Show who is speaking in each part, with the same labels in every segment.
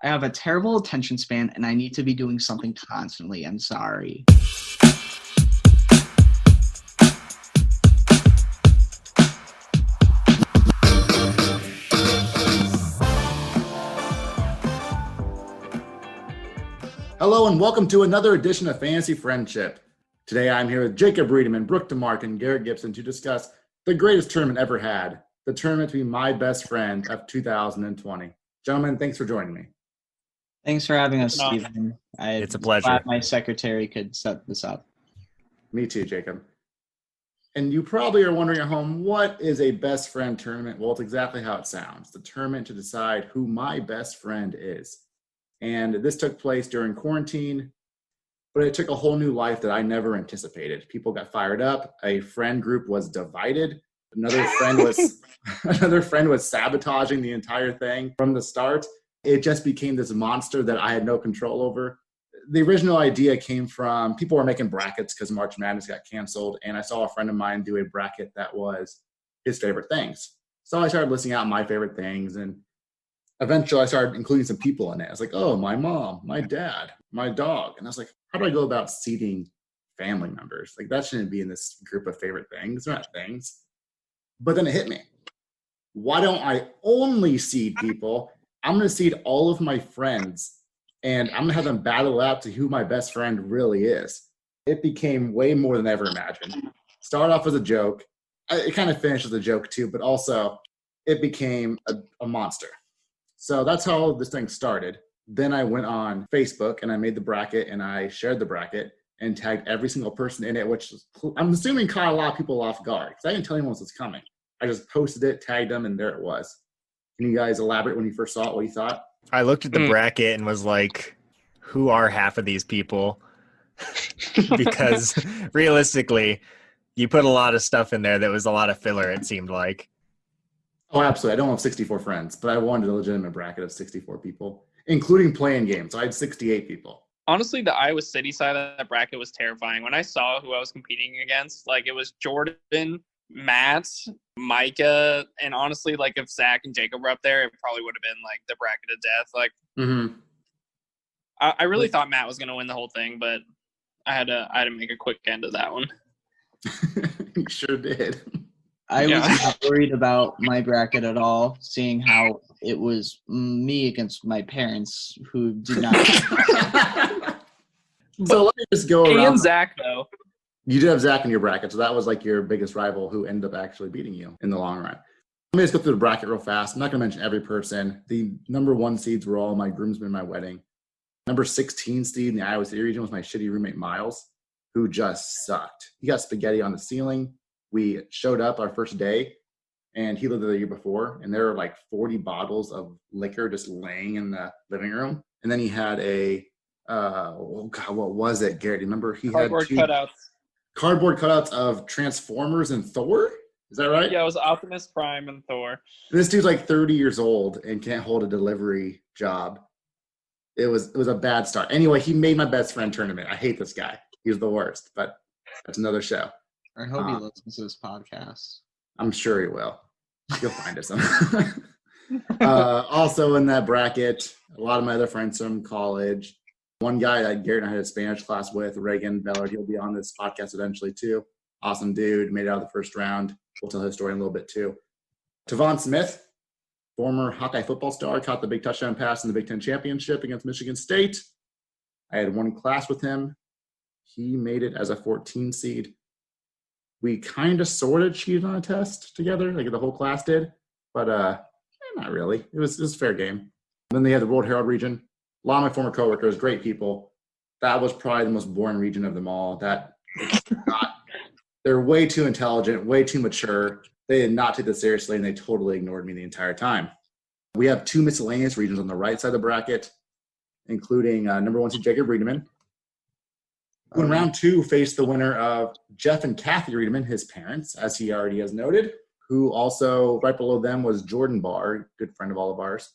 Speaker 1: I have a terrible attention span, and I need to be doing something constantly. I'm sorry.
Speaker 2: Hello and welcome to another edition of Fantasy Friendship. Today I'm here with Jacob Riedemann, Brook DeMarque, and Garrett Gibson to discuss the greatest tournament ever had, the tournament to be my best friend of 2020. Gentlemen, thanks for joining me.
Speaker 1: Thanks for having us, Stephen.
Speaker 3: It's a pleasure.
Speaker 1: Glad my secretary could set this up.
Speaker 2: Me too, Jacob. And you probably are wondering at home, what is a best friend tournament? Well, it's exactly how it sounds. The tournament to decide who my best friend is. And this took place during quarantine, but it took a whole new life that I never anticipated. People got fired up. A friend group was divided. Another friend was sabotaging the entire thing from the start. It just became this monster that I had no control over. The original idea came from people were making brackets because March Madness got canceled, and I saw a friend of mine do a bracket that was his favorite things. So I started listing out my favorite things, and eventually I started including some people in it. I was like, oh, my mom, my dad, my dog. And I was like, how do I go about seeding family members? Like, that shouldn't be in this group of favorite things. They're not things. But then it hit me. Why don't I only seed people? I'm going to seed all of my friends, and I'm going to have them battle out to who my best friend really is. It became way more than I ever imagined. Started off as a joke. It kind of finished as a joke too, but also it became a monster. So that's how this thing started. Then I went on Facebook and I made the bracket and I shared the bracket and tagged every single person in it, which I'm assuming caught a lot of people off guard because I didn't tell anyone else was coming. I just posted it, tagged them, and there it was. Can you guys elaborate when you first saw it, what you thought?
Speaker 3: I looked at the bracket and was like, who are half of these people? Because realistically, you put a lot of stuff in there that was a lot of filler, it seemed like.
Speaker 2: Oh, absolutely. I don't have 64 friends, but I wanted a legitimate bracket of 64 people, including playing games. So I had 68 people.
Speaker 4: Honestly, the Iowa City side of that bracket was terrifying. When I saw who I was competing against, like, it was Jordan, Matt, Micah, and honestly, like, if Zach and Jacob were up there, it probably would have been, like, the bracket of death. Like, I really thought Matt was going to win the whole thing, but I had to make a quick end of that one.
Speaker 2: You sure did.
Speaker 1: I was not worried about my bracket at all, seeing how it was me against my parents who did not.
Speaker 2: So let me just go around.
Speaker 4: And Zach, though.
Speaker 2: You did have Zach in your bracket, so that was like your biggest rival who ended up actually beating you in the long run. Let me just go through the bracket real fast. I'm not going to mention every person. The number 1 seeds were all my groomsmen in my wedding. Number 16 seed in the Iowa City region was my shitty roommate Miles, who just sucked. He got spaghetti on the ceiling. We showed up our first day, and he lived there the year before, and there were like 40 bottles of liquor just laying in the living room. And then he had what was it, Garrett? Do you remember? He had cardboard cutouts of Transformers and Thor. Is that right?
Speaker 4: Yeah, it was Optimus Prime and Thor.
Speaker 2: This dude's like 30 years old and can't hold a delivery job. It was a bad start. Anyway, he made my best friend tournament. I hate this guy. He was the worst, but that's another show.
Speaker 1: I hope he listens to this podcast.
Speaker 2: I'm sure he will. You'll find us. Also in that bracket, a lot of my other friends from college. One guy that Garrett and I had a Spanish class with, Reagan Bellard. He'll be on this podcast eventually too. Awesome dude. Made it out of the first round. We'll tell his story in a little bit too. Tavon Smith, former Hawkeye football star, caught the big touchdown pass in the Big Ten championship against Michigan State. I had one class with him. He made it as a 14 seed. We kind of sort of cheated on a test together, like the whole class did, but not really. It was a fair game. Then they had the World Herald region. A lot of my former coworkers, great people. That was probably the most boring region of them all. They're way too intelligent, way too mature. They did not take this seriously, and they totally ignored me the entire time. We have 2 miscellaneous regions on the right side of the bracket, including number 1 seed Jacob Riedemann, who in round 2 faced the winner of Jeff and Kathy Riedemann, his parents, as he already has noted, who also, right below them, was Jordan Barr, good friend of all of ours.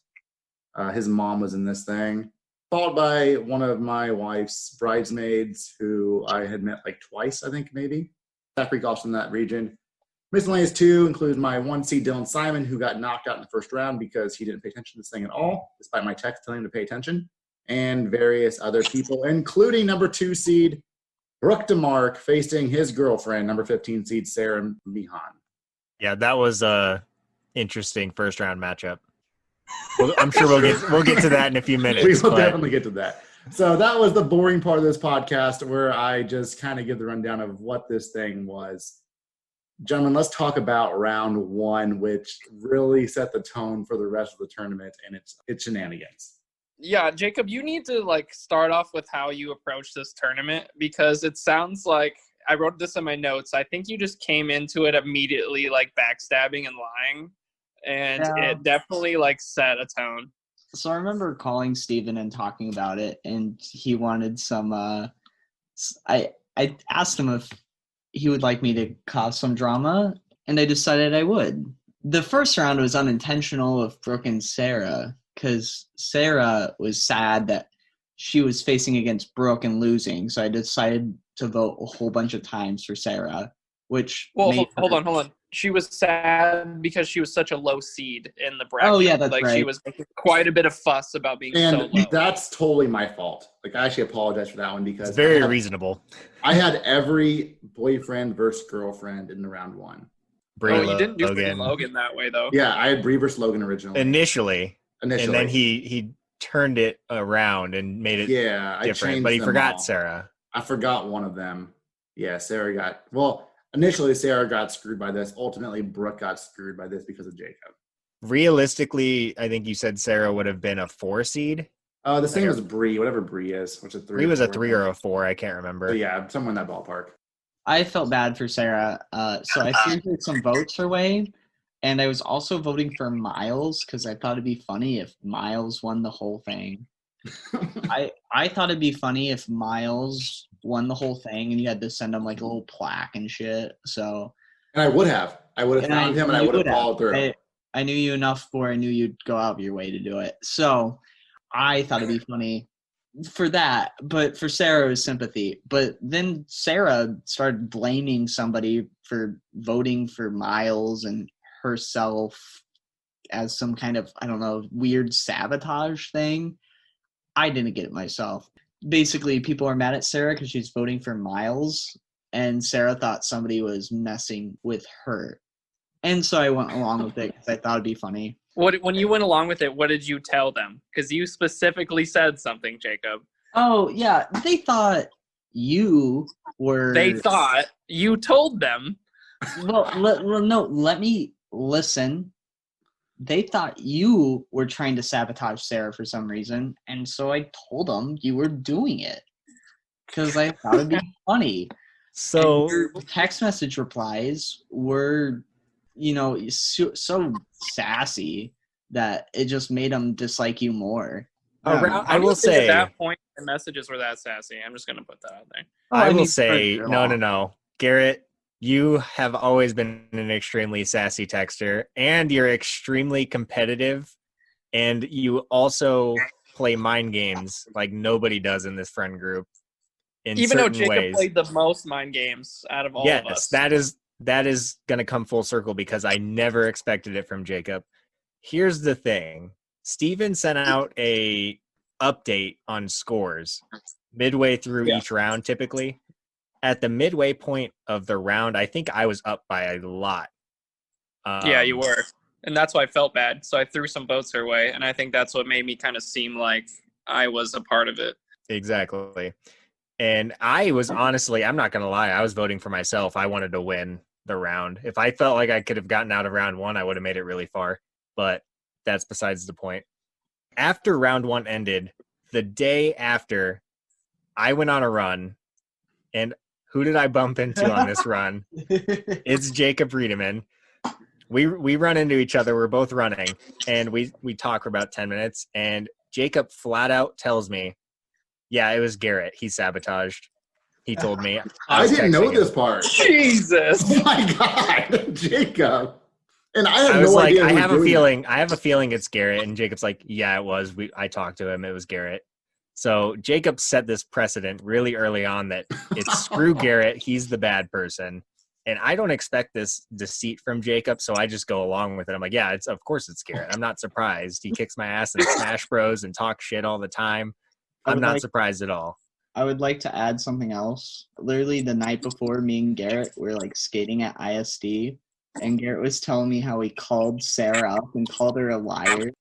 Speaker 2: His mom was in this thing, followed by one of my wife's bridesmaids, who I had met like twice, I think, maybe. Zachary Goff's in that region. Miscellaneous 2 includes my 1 seed Dylan Simon, who got knocked out in the first round because he didn't pay attention to this thing at all, despite my text telling him to pay attention, and various other people, including number 2 seed Brook DeMarque facing his girlfriend, number 15 seed Sarah Mihan.
Speaker 3: Yeah, that was a interesting first round matchup. Well, I'm sure we'll get to that in a few minutes.
Speaker 2: We will definitely get to that. So that was the boring part of this podcast where I just kind of give the rundown of what this thing was. Gentlemen, let's talk about round 1, which really set the tone for the rest of the tournament, and it's shenanigans.
Speaker 4: Yeah, Jacob, you need to start off with how you approach this tournament, because it sounds like I wrote this in my notes. I think you just came into it immediately backstabbing and lying, and it definitely set a tone.
Speaker 1: So I remember calling Steven and talking about it, and he wanted some I asked him if he would like me to cause some drama, and I decided I would. The first round was unintentional of Brooke and Sarah, because Sarah was sad that she was facing against Brooke and losing, so I decided to vote a whole bunch of times for Sarah, which
Speaker 4: hold on. She was sad because she was such a low seed in the bracket.
Speaker 1: Oh, yeah, that's right.
Speaker 4: She was making quite a bit of fuss about being so low.
Speaker 2: And that's totally my fault. I actually apologize for that one because
Speaker 3: it's very reasonable.
Speaker 2: I had every boyfriend versus girlfriend in the round 1.
Speaker 4: You didn't do Logan that way, though.
Speaker 2: Yeah, I had Bree versus Logan originally.
Speaker 3: Initially. And then he turned it around and made it different. But he forgot Sarah.
Speaker 2: I forgot one of them. Yeah, initially Sarah got screwed by this. Ultimately, Brooke got screwed by this because of Jacob.
Speaker 3: Realistically, I think you said Sarah would have been a 4 seed.
Speaker 2: The same as Bree, whatever Bree is, which is 3.
Speaker 3: Bree was a 3 or a 4. I can't remember.
Speaker 2: But yeah, somewhere in that ballpark.
Speaker 1: I felt bad for Sarah, so I figured some votes her way, and I was also voting for Miles because I thought it'd be funny if Miles won the whole thing. I thought it'd be funny if Miles won the whole thing and you had to send him a little plaque and shit. So,
Speaker 2: and I would have found him and I would have followed through.
Speaker 1: I knew you enough where I knew you'd go out of your way to do it. So I thought it'd be funny for that, but for Sarah it was sympathy. But then Sarah started blaming somebody for voting for Miles and herself as some kind of, I don't know, weird sabotage thing. I didn't get it myself. Basically, people are mad at Sarah because she's voting for Miles, and Sarah thought somebody was messing with her. And so I went along with it because I thought it'd be funny.
Speaker 4: When you went along with it, what did you tell them? Because you specifically said something, Jacob.
Speaker 1: Oh, yeah. They thought you were...
Speaker 4: They thought you told them.
Speaker 1: Well, no, let me listen. They thought you were trying to sabotage Sarah for some reason, and so I told them you were doing it because I thought it'd be funny.
Speaker 3: So
Speaker 1: your text message replies were, so sassy that it just made them dislike you more.
Speaker 3: I will say
Speaker 4: at that point the messages were that sassy. I'm just gonna put that out there.
Speaker 3: I will say no. Garrett, you have always been an extremely sassy texter, and you're extremely competitive, and you also play mind games like nobody does in this friend group.
Speaker 4: Even though Jacob played the most mind games out of all of us.
Speaker 3: Yes, that is going to come full circle because I never expected it from Jacob. Here's the thing. Steven sent out a update on scores midway through each round typically. At the midway point of the round, I think I was up by a lot.
Speaker 4: Yeah, you were. And that's why I felt bad. So I threw some votes her way. And I think that's what made me kind of seem like I was a part of it.
Speaker 3: Exactly. And I was honestly, I'm not going to lie, I was voting for myself. I wanted to win the round. If I felt like I could have gotten out of round 1, I would have made it really far. But that's besides the point. After round 1 ended, the day after, I went on a run. And who did I bump into on this run? It's Jacob Riedemann. We run into each other. We're both running, and we talk for about 10 minutes. And Jacob flat out tells me, "Yeah, it was Garrett. He sabotaged." He told me.
Speaker 2: I didn't know this part.
Speaker 4: Jesus!
Speaker 2: Oh my God, Jacob! And I
Speaker 3: was
Speaker 2: no
Speaker 3: like,
Speaker 2: idea.
Speaker 3: I have a feeling it's Garrett. And Jacob's like, "Yeah, it was. I talked to him. It was Garrett." So Jacob set this precedent really early on that it's screw Garrett. He's the bad person. And I don't expect this deceit from Jacob, so I just go along with it. I'm like, yeah, of course it's Garrett. I'm not surprised. He kicks my ass in Smash Bros and talks shit all the time. I'm not surprised at all.
Speaker 1: I would like to add something else. Literally the night before, me and Garrett were like skating at ISD, and Garrett was telling me how he called Sarah up and called her a liar.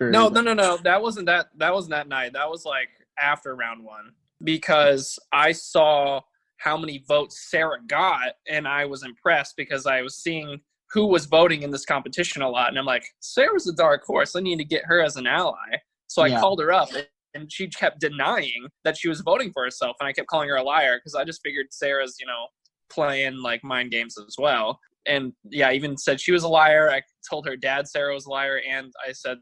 Speaker 4: No. That wasn't that night. That was like after round 1, because I saw how many votes Sarah got, and I was impressed because I was seeing who was voting in this competition a lot, and I'm like, Sarah's a dark horse. I need to get her as an ally. So I called her up, and she kept denying that she was voting for herself, and I kept calling her a liar because I just figured Sarah's, playing like mind games as well. And I even said she was a liar. I told her dad Sarah was a liar, and I said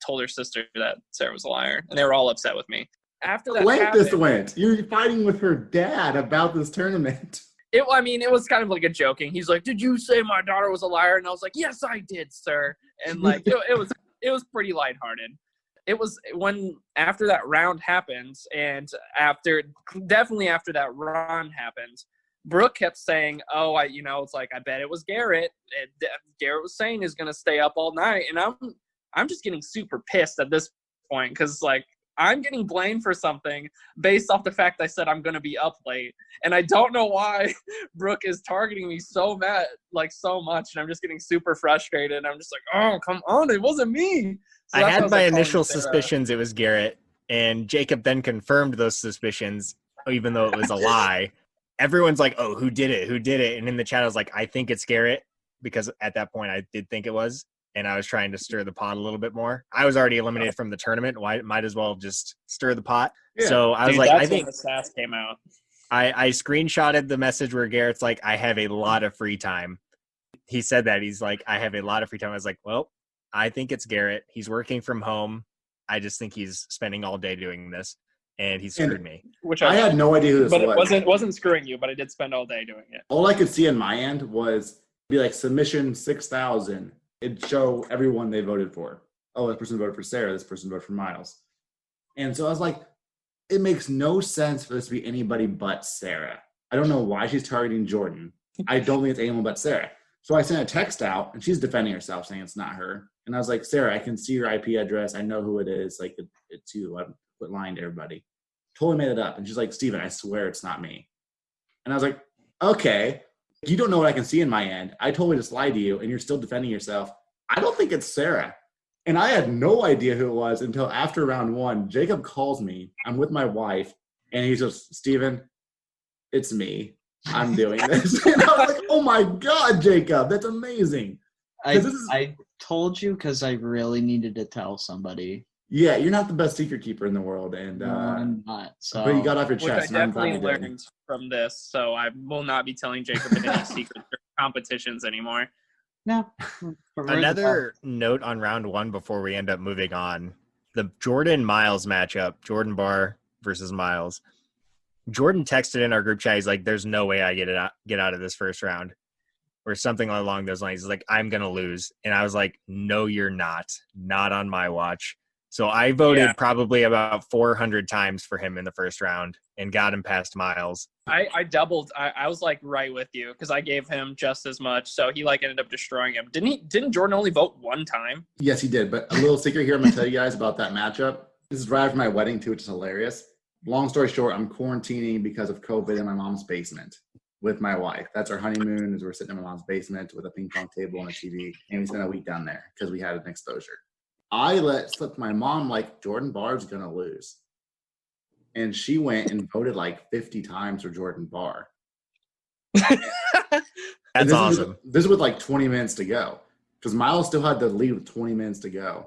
Speaker 4: told her sister that Sarah was a liar, and they were all upset with me. After that happened,
Speaker 2: you're fighting with her dad about this tournament.
Speaker 4: It was kind of like a joking. He's like, "Did you say my daughter was a liar?" And I was like, "Yes, I did, sir." And like it was pretty lighthearted. It was when after that round happened, and definitely after that run happened, Brooke kept saying, "Oh, it's like I bet it was Garrett. Garrett was saying he's gonna stay up all night," and I'm just getting super pissed at this point because like I'm getting blamed for something based off the fact I said I'm gonna be up late, and I don't know why Brooke is targeting me so much, and I'm just getting super frustrated. And I'm just like, "Oh, come on, it wasn't me." So
Speaker 3: I had my initial suspicions it was Garrett, and Jacob then confirmed those suspicions, even though it was a lie. Everyone's like, "Oh, who did it? Who did it?" And in the chat, I was like, "I think it's Garrett," because at that point I did think it was, and I was trying to stir the pot a little bit more. I was already eliminated from the tournament. Why might as well just stir the pot. Yeah. So I was I think
Speaker 4: when the sass came out.
Speaker 3: I screenshotted the message where Garrett's like, "I have a lot of free time." He said that. He's like, "I have a lot of free time." I was like, well, I think it's Garrett. He's working from home. I just think he's spending all day doing this, and he screwed me.
Speaker 2: Which I had no idea who this was.
Speaker 4: But it wasn't screwing you, but I did spend all day doing it.
Speaker 2: All I could see on my end was be like submission 6,000. It'd show everyone they voted for. Oh, this person voted for Sarah. This person voted for Miles. And so I was like, it makes no sense for this to be anybody but Sarah. I don't know why she's targeting Jordan. I don't think it's anyone but Sarah. So I sent a text out, and she's defending herself, saying it's not her. And I was like, Sarah, I can see your IP address. I know who it is. Like, it's you. I quit lying to everybody. Totally made it up. And she's like, Steven, I swear it's not me. And I was like, okay. You don't know what I can see in my end. I totally just lied to you, and you're still defending yourself. I don't think it's Sarah. And I had no idea who it was until after round 1. Jacob calls me. I'm with my wife, and he says, Steven, it's me. I'm doing this. And I was like, oh my God, Jacob, that's amazing.
Speaker 1: I told you because I really needed to tell somebody.
Speaker 2: Yeah, you're not the best secret keeper in the world, and
Speaker 1: no, I'm not. So,
Speaker 2: but you got off your chest.
Speaker 4: Which I definitely learned from this, so I will not be telling Jacob any secret competitions anymore.
Speaker 1: No.
Speaker 3: Another note on round 1 before we end up moving on: the Jordan-Miles matchup, Jordan Barr versus Miles. Jordan texted in our group chat. He's like, "There's no way I get out of this first round," or something along those lines. He's like, "I'm gonna lose," and I was like, "No, you're not. Not on my watch." So I voted probably about 400 times for him in the first round and got him past Miles.
Speaker 4: I doubled. I was like right with you because I gave him just as much. So he like ended up destroying him. Didn't Jordan only vote one time?
Speaker 2: Yes, he did. But a little secret here I'm going to tell you guys about that matchup. This is right after my wedding too, which is hilarious. Long story short, I'm quarantining because of COVID in my mom's basement with my wife. That's our honeymoon, is we're sitting in my mom's basement with a ping pong table and a TV. And we spent a week down there because we had an exposure. I let slip my mom like Jordan Barr's gonna lose, and she went and voted like 50 times for Jordan Barr.
Speaker 3: That's awesome.
Speaker 2: This is with like 20 minutes to go, because Miles still had the lead with 20 minutes to go,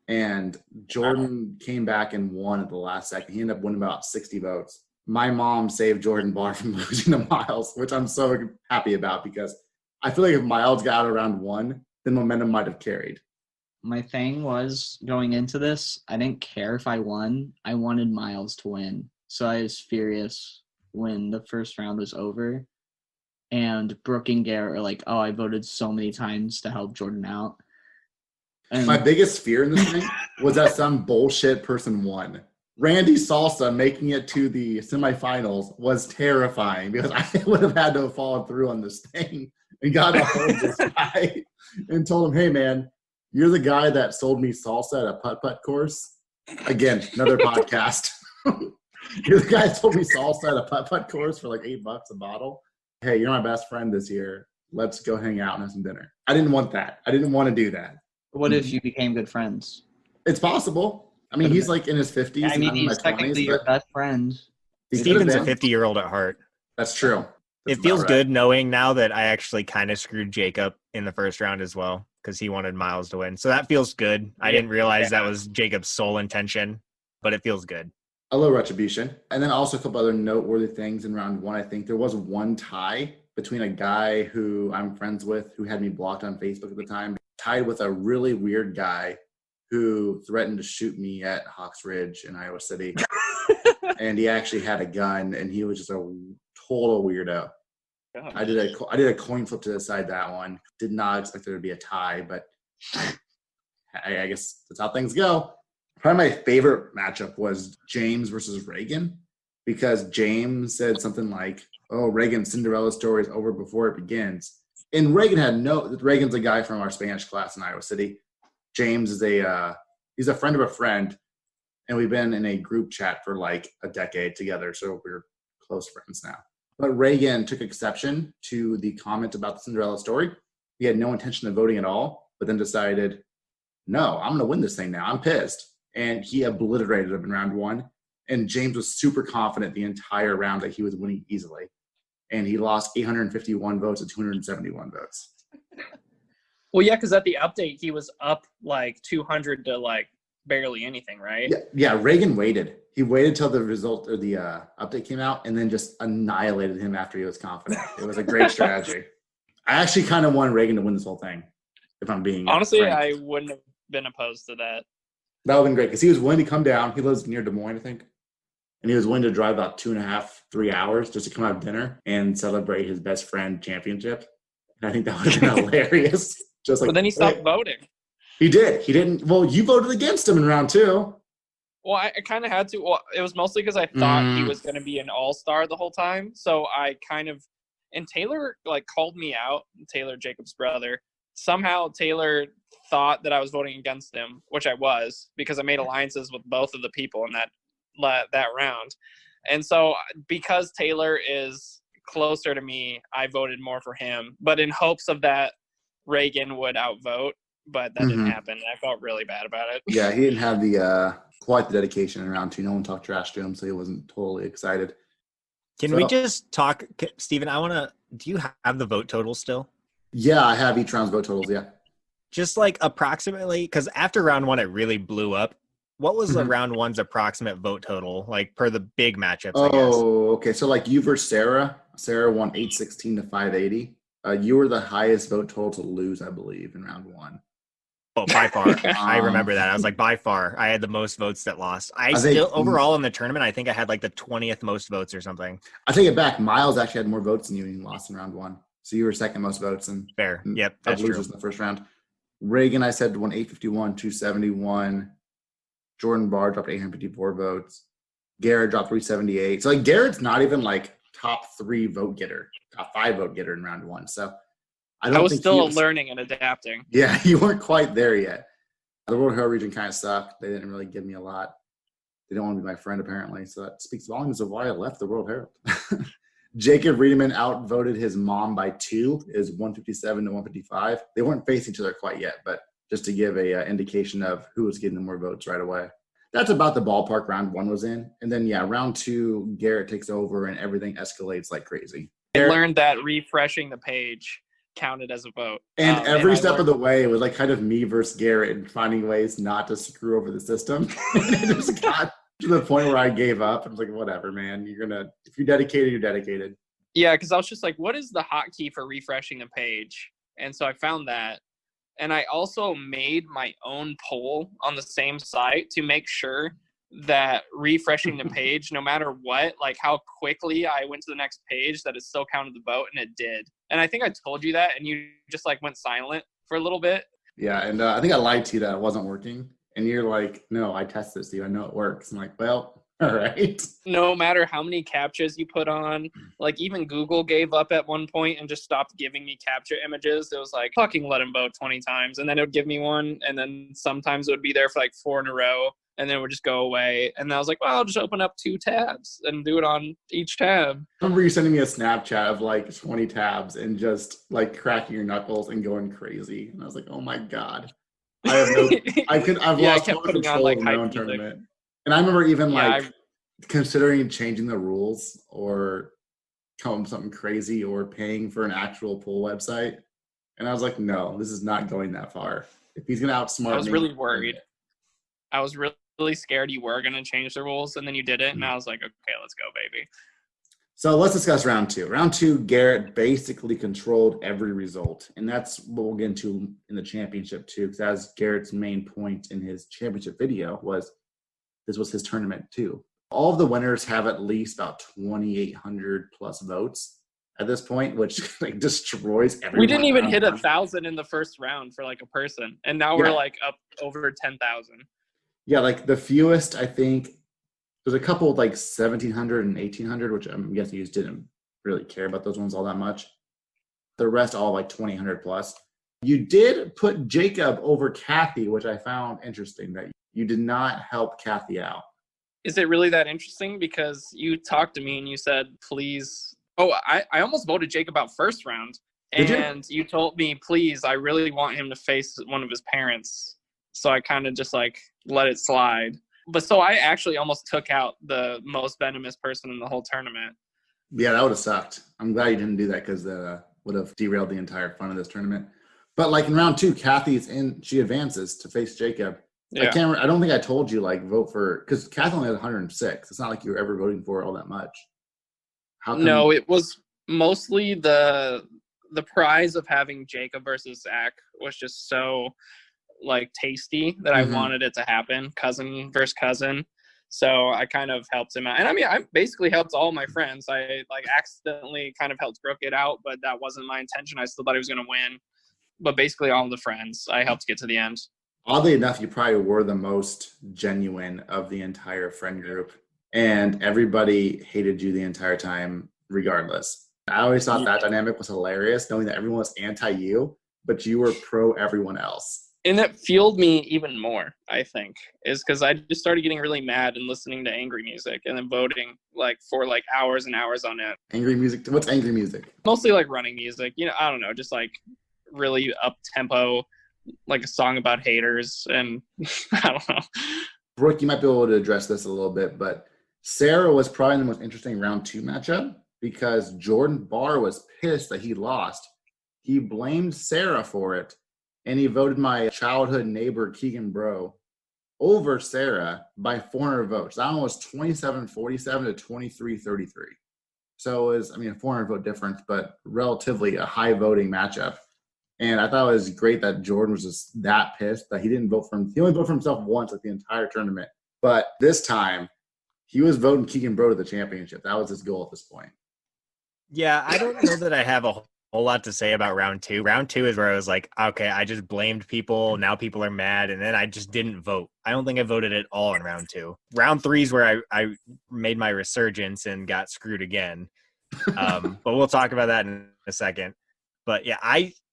Speaker 2: and Jordan came back and won at the last second. He ended up winning about 60 votes. My mom saved Jordan Barr from losing to Miles, which I'm so happy about, because I feel like if Miles got out of round 1, then momentum might have carried.
Speaker 1: My thing was, going into this, I didn't care if I won. I wanted Miles to win. So I was furious when the first round was over. And Brooke and Garrett were like, oh, I voted so many times to help Jordan out. And
Speaker 2: my biggest fear in this thing was that some bullshit person won. Randy Salsa making it to the semifinals was terrifying because I would have had to have fallen through on this thing and got a hold of this guy and told him, hey, man, you're the guy that sold me salsa at a putt-putt course. Again, another podcast. You're the guy that sold me salsa at a putt-putt course for like $8 a bottle. Hey, you're my best friend this year. Let's go hang out and have some dinner. I didn't want that. I didn't want to do that.
Speaker 1: What if you became good friends?
Speaker 2: It's possible. I mean, he's like in his 50s.
Speaker 1: I mean, he's technically your best friend.
Speaker 3: Steven's a 50-year-old at heart.
Speaker 2: That's true.
Speaker 3: It feels good knowing now that I actually kind of screwed Jacob in the first round as well because he wanted Miles to win. So that feels good. I didn't realize that was Jacob's sole intention, but it feels good.
Speaker 2: A little retribution. And then also a couple other noteworthy things in round one. I think there was one tie between a guy who I'm friends with who had me blocked on Facebook at the time, tied with a really weird guy who threatened to shoot me at Hawks Ridge in Iowa City. And he actually had a gun, and he was just a total weirdo.
Speaker 4: God.
Speaker 2: I did a coin flip to decide that one. Did not expect there to be a tie, but I guess that's how things go. Probably my favorite matchup was James versus Reagan, because James said something like, oh, Reagan's Cinderella story is over before it begins. And Reagan's a guy from our Spanish class in Iowa City. James is he's a friend of a friend, and we've been in a group chat for like a decade together, so we're close friends now. But Reagan took exception to the comment about the Cinderella story. He had no intention of voting at all, but then decided, no, I'm going to win this thing now. I'm pissed. And he obliterated him in round one. And James was super confident the entire round that he was winning easily. And he lost 851 votes to 271 votes.
Speaker 4: Well, yeah, because at the update, he was up like 200 to like barely anything, right?
Speaker 2: Yeah, Reagan waited. He waited till the result or the update came out and then just annihilated him after he was confident. It was a great strategy. I actually kind of wanted Reagan to win this whole thing, if I'm being
Speaker 4: honestly,
Speaker 2: frank.
Speaker 4: I wouldn't have been opposed to that.
Speaker 2: That would have been great because he was willing to come down. He lives near Des Moines, I think. And he was willing to drive about 2.5, 3 hours just to come have dinner and celebrate his best friend championship. And I think that would have been hilarious. Just like,
Speaker 4: But then he stopped voting.
Speaker 2: He did. He didn't. Well, you voted against him in round two.
Speaker 4: Well, I kind of had to. Well, it was mostly because I thought he was going to be an all-star the whole time. So I kind of – and Taylor, like, called me out, Taylor, Jacob's brother. Somehow Taylor thought that I was voting against him, which I was, because I made alliances with both of the people in that round. And so because Taylor is closer to me, I voted more for him. But in hopes of that Reagan would outvote. But that didn't happen. I felt really bad about it.
Speaker 2: Yeah, he didn't have the quite the dedication in round two. No one talked trash to him, so he wasn't totally excited.
Speaker 3: Can we just talk, Steven? Do you have the vote total still?
Speaker 2: Yeah, I have each round's vote totals, yeah.
Speaker 3: Just like approximately, because after round one, it really blew up. What was the round one's approximate vote total, like per the big matchups, I guess?
Speaker 2: Oh, okay. So like you versus Sarah. Sarah won 816 to 580. You were the highest vote total to lose, I believe, in round one.
Speaker 3: Oh, by far. I remember that. I was like, by far, I had the most votes that lost. I still, overall in the tournament, I think I had like the 20th most votes or something.
Speaker 2: I take it back. Miles actually had more votes than you and he lost in round one. So you were second most votes. And
Speaker 3: fair. Yep, that's true.
Speaker 2: In the first round. Reagan, I said, won 851, 271. Jordan Barr dropped 854 votes. Garrett dropped 378. So like Garrett's not even like top 3 vote getter, top 5 vote getter in round one. So I
Speaker 4: was still learning and adapting.
Speaker 2: Yeah, you weren't quite there yet. The World Hero region kind of sucked. They didn't really give me a lot. They don't want to be my friend, apparently. So that speaks volumes of why I left the World Herald. Jacob Riedemann outvoted his mom by 2, is 157 to 155. They weren't facing each other quite yet, but just to give a indication of who was getting the more votes right away. That's about the ballpark round one was in. And then, yeah, round 2, Garrett takes over and everything escalates like crazy.
Speaker 4: I learned that refreshing the page counted as a vote.
Speaker 2: And every step of the way was like kind of me versus Garrett and finding ways not to screw over the system. And it just got to the point where I gave up. I was like, whatever, man. If you're dedicated, you're dedicated.
Speaker 4: Yeah, because I was just like, what is the hotkey for refreshing the page? And so I found that. And I also made my own poll on the same site to make sure that refreshing the page, no matter what, like how quickly I went to the next page, that it still counted the vote, and it did. And I think I told you that, and you just like went silent for a little bit.
Speaker 2: Yeah, and I think I lied to you that it wasn't working. And you're like, no, I tested this, Steve. I know it works. I'm like, well, all right.
Speaker 4: No matter how many captchas you put on, like even Google gave up at one point and just stopped giving me captcha images. It was like, fucking let him vote 20 times. And then it would give me one. And then sometimes it would be there for like 4 in a row. And then it would just go away. And I was like, well, I'll just open up 2 tabs and do it on each tab.
Speaker 2: I remember you sending me a Snapchat of like 20 tabs and just like cracking your knuckles and going crazy. And I was like, oh my God. I've lost total control of my own tournament. And I remember even considering changing the rules or coming up with something crazy or paying for an actual pool website. And I was like, no, this is not going that far. If he's going to outsmart me.
Speaker 4: I was really worried. I was really scared you were going to change the rules, and then you did it, and I was like, okay, let's go, baby.
Speaker 2: So let's discuss round 2. Round 2, Garrett basically controlled every result, and that's what we'll get into in the championship too, because as Garrett's main point in his championship video was this was his tournament too. All of the winners have at least about 2,800 plus votes at this point, which like destroys everyone.
Speaker 4: We didn't even hit 1,000 in the first round for like a person, and now we're like up over 10,000.
Speaker 2: Yeah, like the fewest, I think, there's a couple like 1,700 and 1,800, which I'm guessing you just didn't really care about those ones all that much. The rest all like 2,000 plus. You did put Jacob over Kathy, which I found interesting, that you did not help Kathy out.
Speaker 4: Is it really that interesting? Because you talked to me and you said, please. Oh, I almost voted Jacob out first round. And you told me, please, I really want him to face one of his parents. So I kind of just like let it slide. But so I actually almost took out the most venomous person in the whole tournament.
Speaker 2: Yeah, that would have sucked. I'm glad you didn't do that because that would have derailed the entire fun of this tournament. But like in round 2, Kathy's in. She advances to face Jacob. Yeah. I don't think I told you like vote for, because Kathy only had 106. It's not like you were ever voting for all that much.
Speaker 4: No, it was mostly the prize of having Jacob versus Zach was just so like tasty that I wanted it to happen, cousin versus cousin. So I kind of helped him out. And I mean, I basically helped all my friends. I like accidentally kind of helped Brooke get out, but that wasn't my intention. I still thought he was going to win. But basically all the friends I helped get to the end.
Speaker 2: Oddly enough, you probably were the most genuine of the entire friend group. And everybody hated you the entire time regardless. I always thought that dynamic was hilarious, knowing that everyone was anti-you, but you were pro everyone else.
Speaker 4: And that fueled me even more, I think, is because I just started getting really mad and listening to angry music and then voting like for like hours and hours on it.
Speaker 2: Angry music? What's angry music?
Speaker 4: Mostly like running music. You know, I don't know, just like really up-tempo, like a song about haters. And I don't know.
Speaker 2: Brooke, you might be able to address this a little bit, but Sarah was probably the most interesting round 2 matchup because Jordan Barr was pissed that he lost. He blamed Sarah for it. And he voted my childhood neighbor, Keegan Bro, over Sarah by 400 votes. That one was 27-47 to 23-33. So it was, I mean, a 400 vote difference, but relatively a high voting matchup. And I thought it was great that Jordan was just that pissed that he didn't vote for him. He only voted for himself once like the entire tournament. But this time, he was voting Keegan Bro to the championship. That was his goal at this point.
Speaker 3: Yeah, I don't know that I have a whole lot to say about round 2. Round 2 is where I was like, okay, I just blamed people. Now people are mad. And then I just didn't vote. I don't think I voted at all in round 2. Round 3 is where I made my resurgence and got screwed again. But we'll talk about that in a second. But yeah,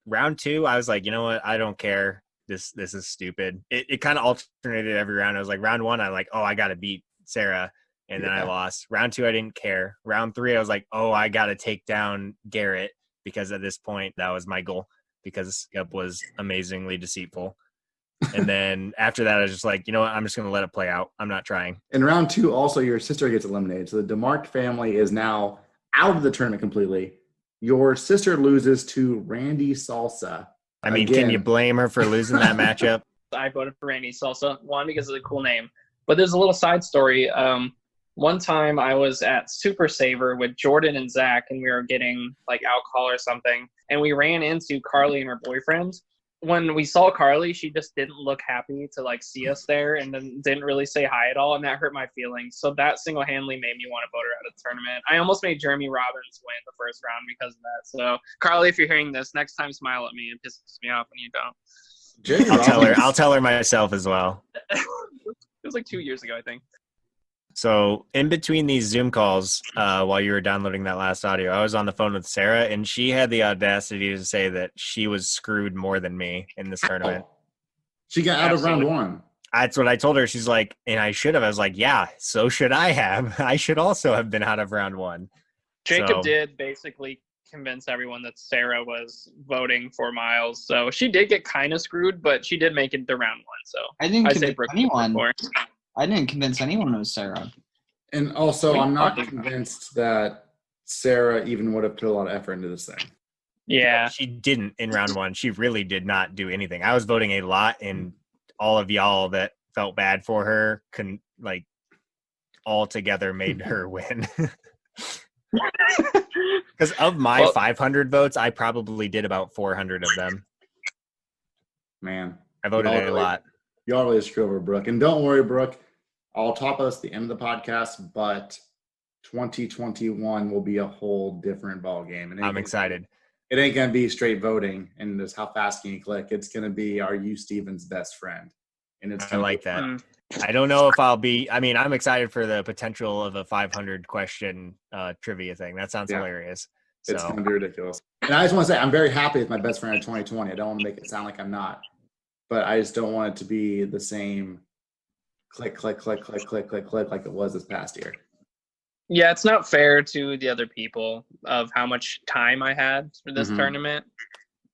Speaker 3: round 2, I was like, you know what? I don't care. This is stupid. It kind of alternated every round. I was like, round 1, I'm like, oh, I got to beat Sarah. And then I lost. Round 2, I didn't care. Round 3, I was like, oh, I got to take down Garrett. Because at this point, that was my goal because Skip was amazingly deceitful. And then after that, I was just like, you know what? I'm just going to let it play out. I'm not trying.
Speaker 2: In round 2, also, your sister gets eliminated. So the DeMarque family is now out of the tournament completely. Your sister loses to Randy Salsa.
Speaker 3: I mean, can you blame her for losing that matchup?
Speaker 4: I voted for Randy Salsa, one, because of the cool name. But there's a little side story. One time I was at Super Saver with Jordan and Zach, and we were getting like alcohol or something. And we ran into Carly and her boyfriend. When we saw Carly, she just didn't look happy to like see us there and then didn't really say hi at all. And that hurt my feelings. So that single-handedly made me want to vote her out of the tournament. I almost made Jeremy Robbins win the first round because of that. So Carly, if you're hearing this, next time smile at me. It pisses me off when you don't.
Speaker 2: Jake
Speaker 3: I'll tell her myself as well.
Speaker 4: It was like 2 years ago, I think.
Speaker 3: So in between these Zoom calls, while you were downloading that last audio, I was on the phone with Sarah, and she had the audacity to say that she was screwed more than me in this tournament.
Speaker 2: She got out of round one.
Speaker 3: That's what I told her. She's like, and I should have. I was like, yeah, so should I have. I should also have been out of round one.
Speaker 4: Jacob did basically convince everyone that Sarah was voting for Miles. So she did get kind of screwed, but she did make it to round one. So
Speaker 1: I didn't convince anyone. I didn't convince anyone it was Sarah.
Speaker 2: And also, I'm not convinced that Sarah even would have put a lot of effort into this thing.
Speaker 4: Yeah.
Speaker 3: She didn't in round one. She really did not do anything. I was voting a lot, and all of y'all that felt bad for her all together made her win. Because of my 500 votes, I probably did about 400 of them.
Speaker 2: Man.
Speaker 3: I voted a lot.
Speaker 2: Y'all really screw over Brooke. And don't worry, Brooke. I'll top us at the end of the podcast, but 2021 will be a whole different ball game. And
Speaker 3: I'm excited.
Speaker 2: It ain't going to be straight voting and just how fast can you click. It's going to be, are you Steven's best friend? And it's
Speaker 3: I like that. I don't know if I'll be – I'm excited for the potential of a 500 question trivia thing. That sounds hilarious.
Speaker 2: It's going to be ridiculous. And I just want to say I'm very happy with my best friend in 2020. I don't want to make it sound like I'm not. But I just don't want it to be the same click, click, click, click, click, click, click like it was this past year.
Speaker 4: Yeah, it's not fair to the other people of how much time I had for this tournament.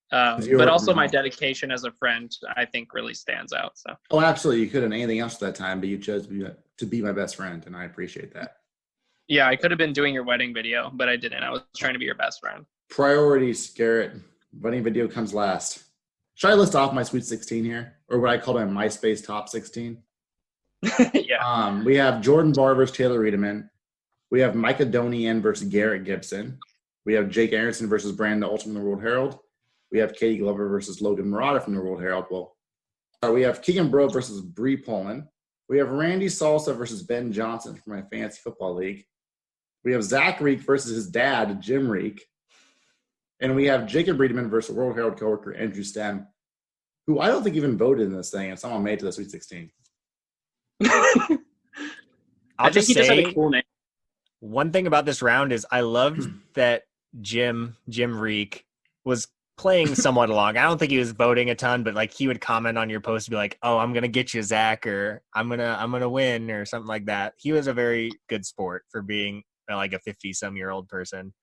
Speaker 4: But also my dedication as a friend, I think, really stands out. So. Oh,
Speaker 2: absolutely. You could have done anything else at that time, but you chose to be my best friend, and I appreciate that.
Speaker 4: Yeah, I could have been doing your wedding video, but I didn't. I was trying to be your best friend.
Speaker 2: Priorities, Garrett. Wedding video comes last. Should I list off my Sweet 16 here? Or what I call my MySpace Top 16?
Speaker 4: Yeah.
Speaker 2: We have Jordan Barr versus Taylor Riedemann. We have Micah Donian versus Garrett Gibson. We have Jake Aronson versus Brandon Olson from the World Herald. We have Katie Glover versus Logan Murata from the World Herald. We have Keegan Bro versus Bree Poland. We have Randy Salsa versus Ben Johnson from my Fantasy Football League. We have Zach Reek versus his dad, Jim Reek. And we have Jacob Riedemann versus World Herald coworker Andrew Stem, who I don't think even voted in this thing, and someone made it to the Sweet 16.
Speaker 3: I'll just say a cool name. One thing about this round is I loved that Jim Reek was playing somewhat along. I don't think he was voting a ton, but he would comment on your post and be like, "Oh, I'm gonna get you, Zach," or "I'm gonna win," or something like that. He was a very good sport for being like a 50-some-year-old person.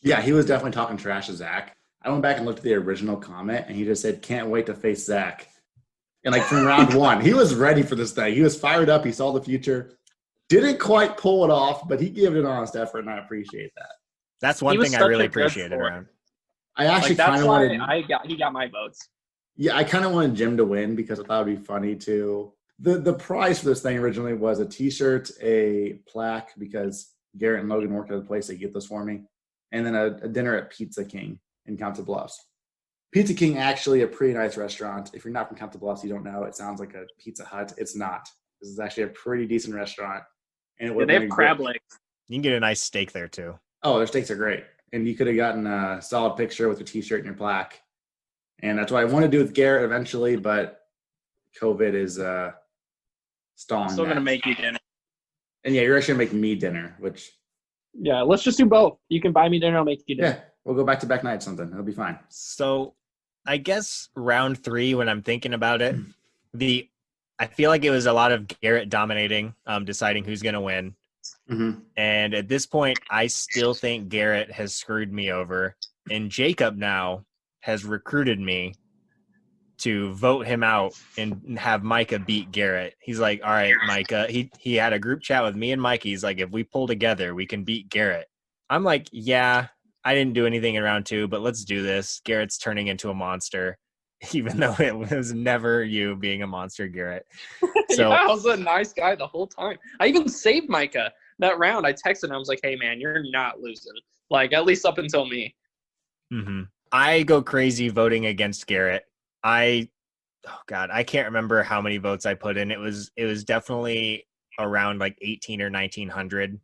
Speaker 2: Yeah, he was definitely talking trash to Zach. I went back and looked at the original comment, and he just said, "Can't wait to face Zach." And from round one, he was ready for this thing. He was fired up. He saw the future. Didn't quite pull it off, but he gave it an honest effort, and I appreciate that.
Speaker 3: That's one thing I really appreciated around.
Speaker 2: I actually kind of wanted.
Speaker 4: He got my votes.
Speaker 2: Yeah, I kind of wanted Jim to win because I thought it'd be funny too. The prize for this thing originally was a T-shirt, a plaque, because Garrett and Logan worked at a place that get this for me, and then a dinner at Pizza King in Council Bluffs. Pizza King, actually a pretty nice restaurant. If you're not from Council Bluffs, you don't know. It sounds like a Pizza Hut. It's not. This is actually a pretty decent restaurant. And
Speaker 4: they have crab legs.
Speaker 3: You can get a nice steak there too.
Speaker 2: Oh, their steaks are great. And you could have gotten a solid picture with your T-shirt and your plaque. And that's what I want to do with Garrett eventually, but COVID is stalling.
Speaker 4: I'm still going to make you dinner.
Speaker 2: And yeah, you're actually going to make me dinner, which...
Speaker 4: Yeah, let's just do both. You can buy me dinner, I'll make you dinner.
Speaker 2: Yeah, we'll go back-to-back nights something. It'll be fine.
Speaker 3: So I guess round 3, when I'm thinking about it, I feel like it was a lot of Garrett dominating, deciding who's going to win.
Speaker 2: Mm-hmm.
Speaker 3: And at this point, I still think Garrett has screwed me over. And Jacob now has recruited me to vote him out and have Micah beat Garrett. He's like, all right, Micah. He had a group chat with me and Mike. He's like, if we pull together, we can beat Garrett. I'm like, yeah, I didn't do anything in round 2, but let's do this. Garrett's turning into a monster, even though it was never you being a monster, Garrett. So
Speaker 4: yeah, I was a nice guy the whole time. I even saved Micah that round. I texted him. I was like, hey, man, you're not losing. At least up until me.
Speaker 3: Mm-hmm. I go crazy voting against Garrett. I can't remember how many votes I put in. It was definitely around 18 or 1900.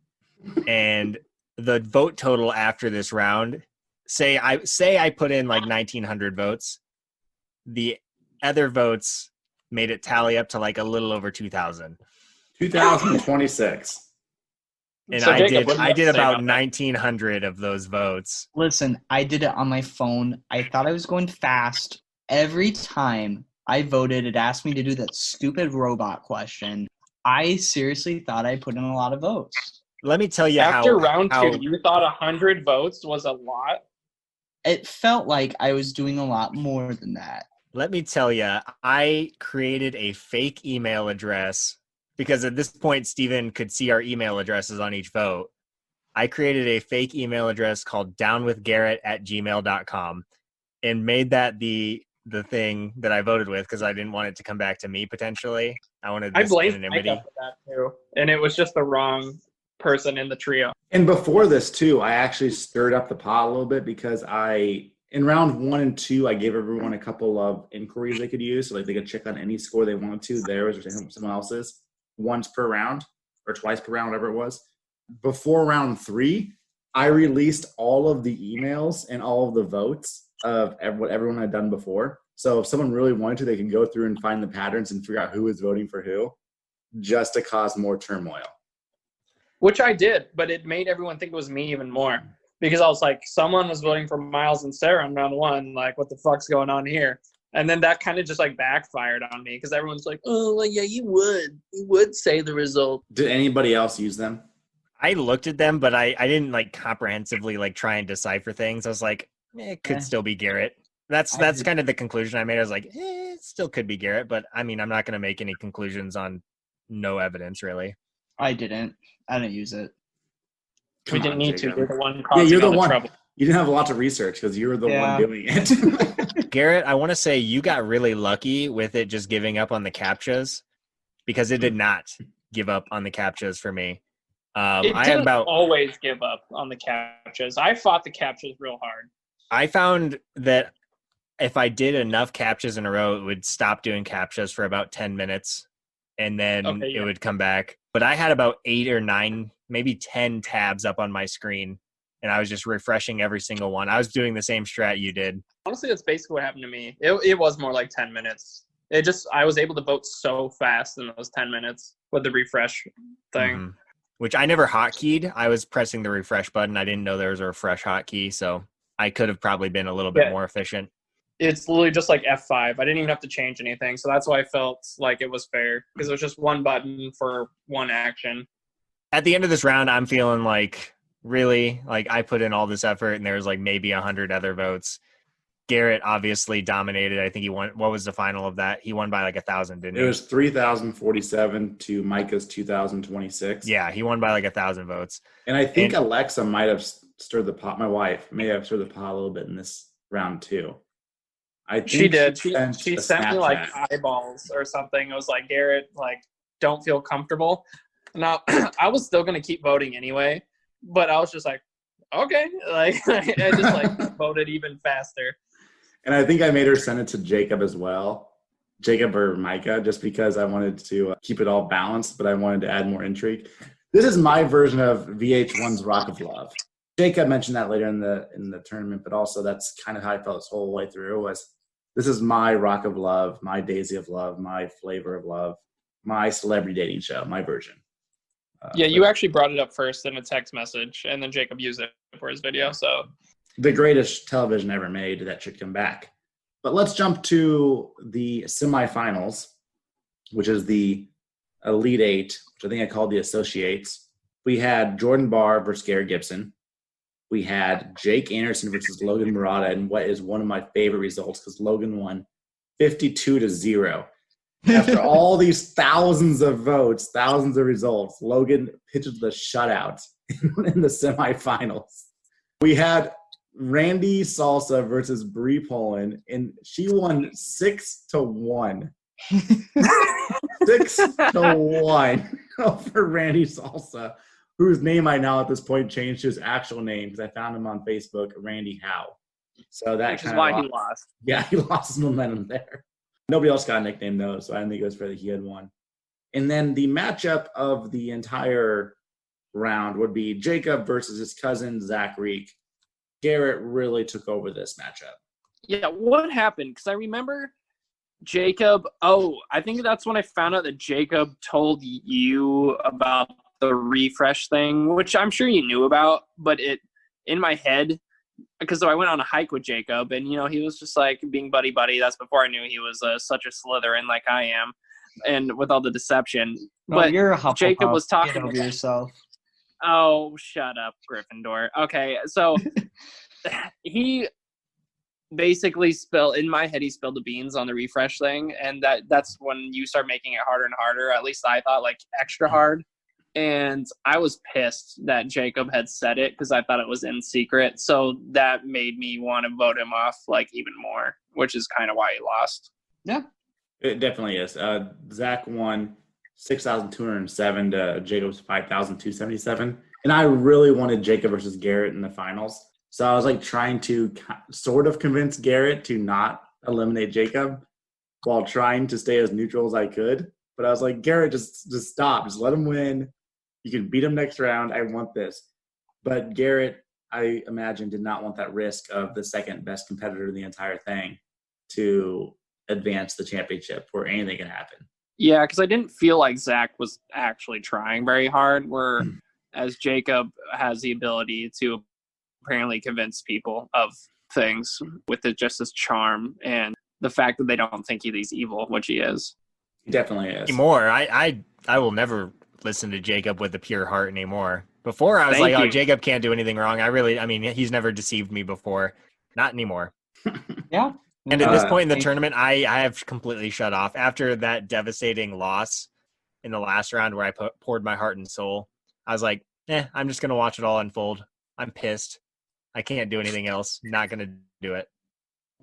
Speaker 3: And the vote total after this round, say I put in 1900 votes. The other votes made it tally up to like a little over 2,000.
Speaker 2: 2026.
Speaker 3: And
Speaker 4: So
Speaker 3: I
Speaker 4: Jacob,
Speaker 3: did
Speaker 4: what do you have to say
Speaker 3: about
Speaker 4: about that?
Speaker 3: 1,900 of those votes.
Speaker 1: Listen, I did it on my phone. I thought I was going fast. Every time I voted, it asked me to do that stupid robot question. I seriously thought I put in a lot of votes.
Speaker 3: Let me tell you
Speaker 4: After
Speaker 3: how
Speaker 4: round 2, you thought 100 votes was a lot?
Speaker 1: It felt like I was doing a lot more than that.
Speaker 3: Let me tell you, I created a fake email address because at this point, Steven could see our email addresses on each vote. I created a fake email address called downwithgarrett@gmail.com and made that the thing that I voted with because I didn't want it to come back to me potentially. I wanted
Speaker 4: I
Speaker 3: this
Speaker 4: blamed
Speaker 3: anonymity.
Speaker 4: Micah for that too. And it was just the wrong person in the trio.
Speaker 2: And before this, too, I actually stirred up the pot a little bit because in round 1 and 2, I gave everyone a couple of inquiries they could use. So like they could check on any score they wanted to, theirs or someone else's, once per round or twice per round, whatever it was. Before round 3, I released all of the emails and all of the votes of what everyone had done before. So if someone really wanted to, they can go through and find the patterns and figure out who is voting for who, just to cause more turmoil.
Speaker 4: Which I did, but it made everyone think it was me even more. Because I was like, someone was voting for Miles and Sarah in round 1. Like, what the fuck's going on here? And then that kind of just like backfired on me because everyone's like, oh, well, yeah, you would say the result.
Speaker 2: Did anybody else use them?
Speaker 3: I looked at them, but I didn't like comprehensively like try and decipher things. I was like, it could still be Garrett. That's kind of the conclusion I made. I was like, it still could be Garrett, but I mean, I'm not going to make any conclusions on no evidence really.
Speaker 1: I didn't use it.
Speaker 4: We didn't need to.
Speaker 2: Jacob.
Speaker 4: You're the one
Speaker 2: Yeah,
Speaker 4: causing
Speaker 2: you're the
Speaker 4: all the
Speaker 2: one.
Speaker 4: trouble.
Speaker 2: You didn't have a lot to research because you were the one doing it.
Speaker 3: Garrett, I want to say you got really lucky with it just giving up on the CAPTCHAs because it did not give up on the CAPTCHAs for me.
Speaker 4: It didn't always give up on the CAPTCHAs. I fought the CAPTCHAs real hard.
Speaker 3: I found that if I did enough CAPTCHAs in a row, it would stop doing CAPTCHAs for about 10 minutes and then it would come back. But I had about 8 or 9, maybe 10 tabs up on my screen, and I was just refreshing every single one. I was doing the same strat you did.
Speaker 4: Honestly, that's basically what happened to me. It was more like 10 minutes. I was able to vote so fast in those 10 minutes with the refresh thing.
Speaker 3: Mm-hmm. Which I never hotkeyed. I was pressing the refresh button. I didn't know there was a refresh hotkey, so I could have probably been a little bit more efficient.
Speaker 4: It's literally just like F5. I didn't even have to change anything, so that's why I felt like it was fair because it was just one button for one action.
Speaker 3: At the end of this round, I'm feeling like really like I put in all this effort and there was like maybe 100 other votes. Garrett obviously dominated. I think he won. What was the final of that? He won by like 1,000, didn't he?
Speaker 2: It was 3,047 to Micah's 2,026.
Speaker 3: Yeah, he won by like 1,000 votes.
Speaker 2: And I think Alexa might have stirred the pot. My wife may have stirred the pot a little bit in this round too. I think
Speaker 4: she did. She sent me like eyeballs or something. It was like, Garrett, like, don't feel comfortable. Now, I was still going to keep voting anyway, but I was just like, okay. Like, I just like voted even faster.
Speaker 2: And I think I made her send it to Jacob as well. Jacob or Micah, just because I wanted to keep it all balanced, but I wanted to add more intrigue. This is my version of VH1's Rock of Love. Jacob mentioned that later in the tournament, but also that's kind of how I felt this whole way through was this is my Rock of Love, my Daisy of Love, my Flavor of Love, my celebrity dating show, my version.
Speaker 4: You actually brought it up first in a text message, and then Jacob used it for his video. So
Speaker 2: the greatest television ever made that should come back. But let's jump to the semifinals, which is the Elite Eight, which I think I called the Associates. We had Jordan Barr versus Garrett Gibson. We had Jake Anderson versus Logan Murata, and what is one of my favorite results because Logan won 52-0. After all these thousands of votes, thousands of results, Logan pitches the shutout in the semifinals. We had Randy Salsa versus Bree Poland, and she won 6-1. 6-1 over Randy Salsa, whose name I now at this point changed to his actual name because I found him on Facebook, Randy Howe. So that
Speaker 4: is why he lost.
Speaker 2: Yeah, he lost his momentum there. Nobody else got a nickname though, so I didn't think it was fair that he had one. And then the matchup of the entire round would be Jacob versus his cousin, Zach Reek. Garrett really took over this matchup.
Speaker 4: Yeah, what happened? Because I remember Jacob. Oh, I think that's when I found out that Jacob told you about the refresh thing, which I'm sure you knew about, but it in my head, because I went on a hike with Jacob, and he was just like being buddy. That's before I knew he was such a Slytherin like I am, and with all the deception.
Speaker 1: Well,
Speaker 4: but
Speaker 1: you're a Hufflepuff.
Speaker 4: Jacob was talking
Speaker 1: Get over yourself.
Speaker 4: Oh, shut up, Gryffindor. Okay, so he basically in my head, he spilled the beans on the refresh thing, and that's when you start making it harder and harder. At least I thought, like, extra hard. And I was pissed that Jacob had said it because I thought it was in secret. So that made me want to vote him off, like, even more, which is kind of why he lost.
Speaker 1: Yeah.
Speaker 2: It definitely is. Zach won 6,207 to Jacob's 5,277. And I really wanted Jacob versus Garrett in the finals. So I was like trying to sort of convince Garrett to not eliminate Jacob while trying to stay as neutral as I could. But I was like, Garrett, just stop. Just let him win. You can beat him next round. I want this. But Garrett, I imagine, did not want that risk of the second best competitor in the entire thing to advance the championship where anything can happen.
Speaker 4: Yeah, because I didn't feel like Zach was actually trying very hard, whereas Jacob has the ability to apparently convince people of things with just his charm and the fact that they don't think he's evil, which he is.
Speaker 2: He definitely is.
Speaker 3: Anymore. I will never listen to Jacob with a pure heart anymore. Before, I was
Speaker 4: Thank
Speaker 3: like,
Speaker 4: you.
Speaker 3: oh, Jacob can't do anything wrong. He's never deceived me before. Not anymore.
Speaker 1: Yeah.
Speaker 3: And at this point in the tournament, I have completely shut off. After that devastating loss in the last round where I poured my heart and soul, I was like, I'm just going to watch it all unfold. I'm pissed. I can't do anything else. Not going to do it.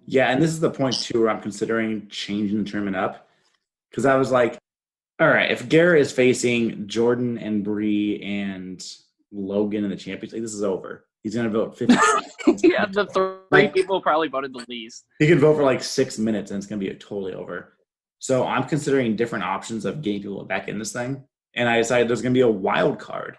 Speaker 2: Yeah, and this is the point, too, where I'm considering changing the tournament up. Because I was like, all right, if Garrett is facing Jordan and Bree and Logan in the championship, this is over. He's going to vote 50.
Speaker 4: Yeah, the three people probably voted the least.
Speaker 2: He can vote for like 6 minutes and it's going to be totally over. So I'm considering different options of getting people back in this thing. And I decided there's going to be a wild card.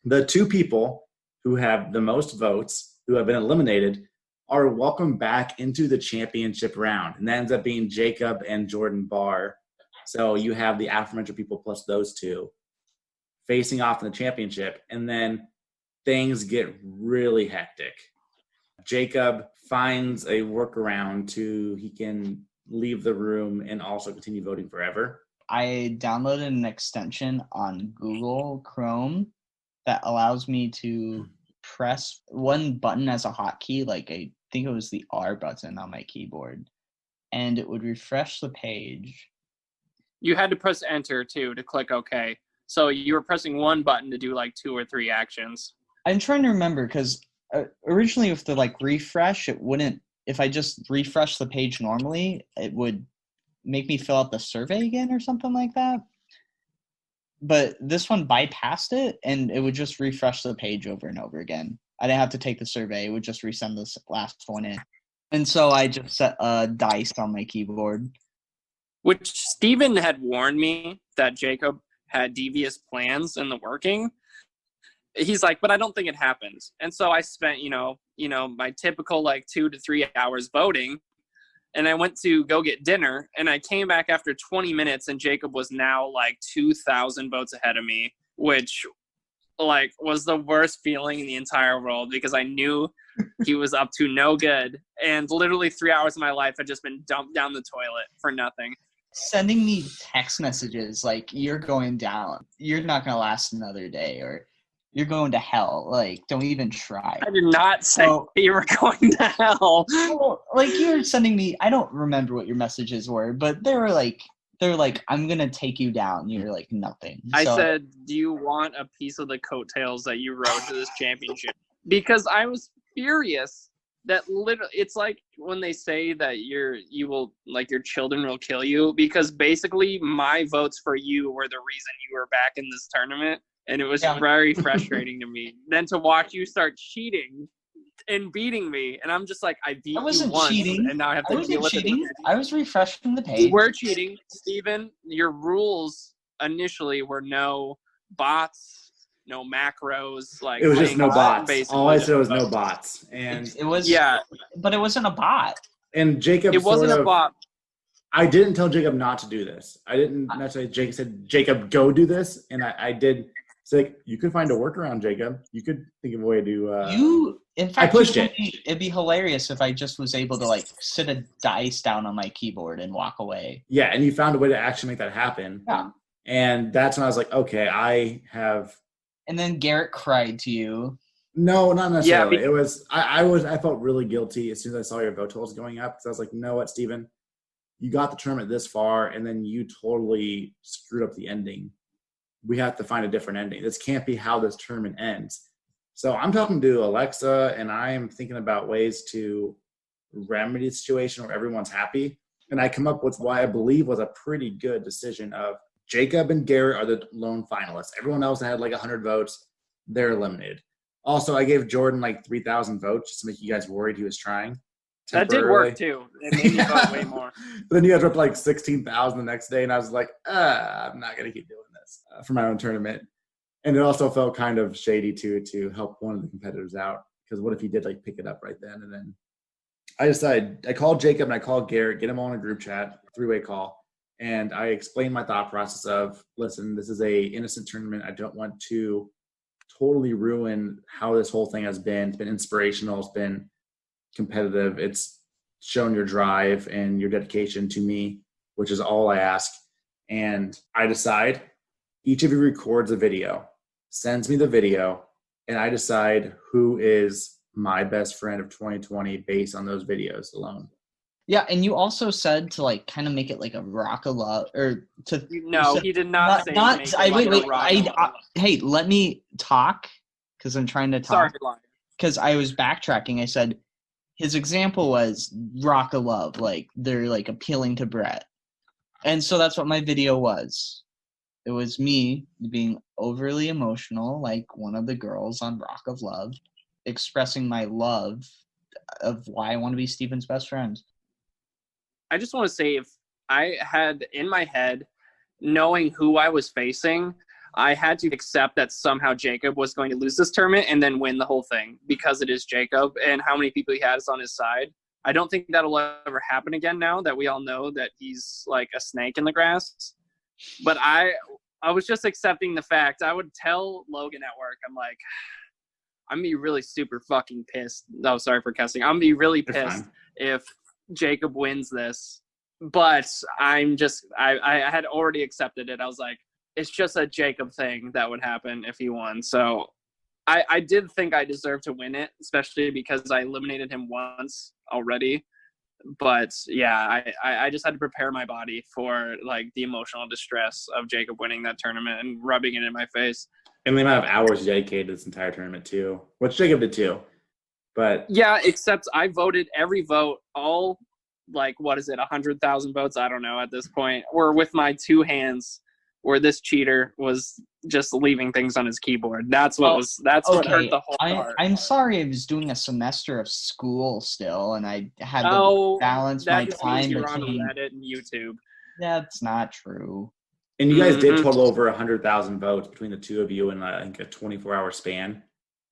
Speaker 2: The two people who have the most votes, who have been eliminated, are welcome back into the championship round. And that ends up being Jacob and Jordan Barr. So you have the aforementioned people plus those two facing off in the championship. And then things get really hectic. Jacob finds a workaround he can leave the room and also continue voting forever.
Speaker 1: I downloaded an extension on Google Chrome that allows me to press one button as a hotkey, like I think it was the R button on my keyboard, and it would refresh the page.
Speaker 4: You had to press enter, too, to click OK. So you were pressing one button to do like 2 or 3 actions.
Speaker 1: I'm trying to remember because originally with the refresh, it wouldn't, if I just refresh the page normally, it would make me fill out the survey again or something like that. But this one bypassed it and it would just refresh the page over and over again. I didn't have to take the survey. It would just resend this last one in. And so I just set a dice on my keyboard.
Speaker 4: Which Steven had warned me that Jacob had devious plans in the working. He's like, but I don't think it happens. And so I spent, my typical 2 to 3 hours voting. And I went to go get dinner. And I came back after 20 minutes and Jacob was now 2,000 votes ahead of me, which was the worst feeling in the entire world because I knew he was up to no good. And literally 3 hours of my life had just been dumped down the toilet for nothing.
Speaker 1: Sending me text messages you're going down, you're not going to last another day, or you're going to hell. Don't even try.
Speaker 4: I did not say you were going to hell.
Speaker 1: Well, you were sending me, I don't remember what your messages were, but they were I'm going to take you down. You're nothing.
Speaker 4: I said, do you want a piece of the coattails that you rode to this championship? Because I was furious that literally, it's like when they say that your children will kill you, because basically my votes for you were the reason you were back in this tournament. And it was very frustrating to me. Then to watch you start cheating and beating me, and I'm just like, I beat you once,
Speaker 1: cheating.
Speaker 4: And now I have to deal with it.
Speaker 1: I was refreshing the page.
Speaker 4: You were cheating, Steven. Your rules initially were no bots, no macros.
Speaker 2: It was just no bots.
Speaker 4: Basically.
Speaker 2: All I said was no bots, and
Speaker 1: it was
Speaker 4: but
Speaker 1: it wasn't a bot.
Speaker 2: And Jacob,
Speaker 4: it wasn't a bot.
Speaker 2: I didn't tell Jacob not to do this. I didn't necessarily. Jacob said, Jacob, go do this, and I did. It's like, you could find a workaround, Jacob. You could think of a way to.
Speaker 1: In fact,
Speaker 2: I pushed it.
Speaker 1: It'd be hilarious if I just was able to like sit a dice down on my keyboard and walk away.
Speaker 2: Yeah, and you found a way to actually make that happen.
Speaker 1: Yeah.
Speaker 2: And that's when I was like, okay, I have.
Speaker 1: And then Garrett cried to you.
Speaker 2: No, not necessarily.
Speaker 4: Yeah,
Speaker 2: It was. I felt really guilty as soon as I saw your vote totals going up, because I was like, you know what, Steven? You got the tournament this far, and then you totally screwed up the ending. We have to find a different ending. This can't be how this tournament ends. So I'm talking to Alexa, and I'm thinking about ways to remedy the situation where everyone's happy. And I come up with what I believe was a pretty good decision of Jacob and Garrett are the lone finalists. Everyone else that had like 100 votes, they're eliminated. Also, I gave Jordan like 3,000 votes just to make you guys worried he was trying.
Speaker 4: That did work too. It made me vote way more.
Speaker 2: But then you guys were up to like 16,000 the next day, and I was like, I'm not going to keep doing this for my own tournament. And it also felt kind of shady too to help one of the competitors out, because what if he did like pick it up right then? And then I decided, I called Jacob and I called Garrett, get them all in a group chat, 3-way call. And I explained my thought process of, listen, this is a innocent tournament. I don't want to totally ruin how this whole thing has been. It's been inspirational. It's been competitive. It's shown your drive and your dedication to me, which is all I ask. And I decide each of you records a video, sends me the video, and I decide who is my best friend of 2020 based on those videos alone.
Speaker 1: Yeah, and you also said to like kind of make it like a rock of love, or to
Speaker 4: No, he did not say.
Speaker 1: Hey, let me talk because I'm trying to talk.
Speaker 4: Sorry, Lion.
Speaker 1: Because I was backtracking. I said his example was rock of love, like they're like appealing to Brett, and so that's what my video was. It was me being overly emotional, like one of the girls on Rock of Love, expressing my love of why I want to be Steven's best friend.
Speaker 4: I just want to say, if I had in my head, knowing who I was facing, I had to accept that somehow Jacob was going to lose this tournament and then win the whole thing, because it is Jacob and how many people he has on his side. I don't think that'll ever happen again now that we all know that he's like a snake in the grass. But I was just accepting the fact. I would tell Logan at work, I'm like, I'm going to be really super fucking pissed. Oh, sorry for cussing. I'm going to be really pissed if Jacob wins this. But I'm just, I had already accepted it. I was like, it's just a Jacob thing that would happen if he won. So I did think I deserved to win it, especially because I eliminated him once already. But yeah, I just had to prepare my body for like the emotional distress of Jacob winning that tournament and rubbing it in my face.
Speaker 2: And the amount of hours dedicated to this entire tournament too, which Jacob did too. But
Speaker 4: yeah, except I voted every vote, all like, what is it, 100,000 votes? I don't know at this point. Or with my two hands, where this cheater was just leaving things on his keyboard. That's what what hurt the whole part.
Speaker 1: I'm sorry, I was doing a semester of school still, and I had to balance my time
Speaker 4: you're on
Speaker 1: between
Speaker 4: Reddit and YouTube.
Speaker 1: That's not true.
Speaker 2: And you guys did total over 100,000 votes between the two of you in I think a 24-hour span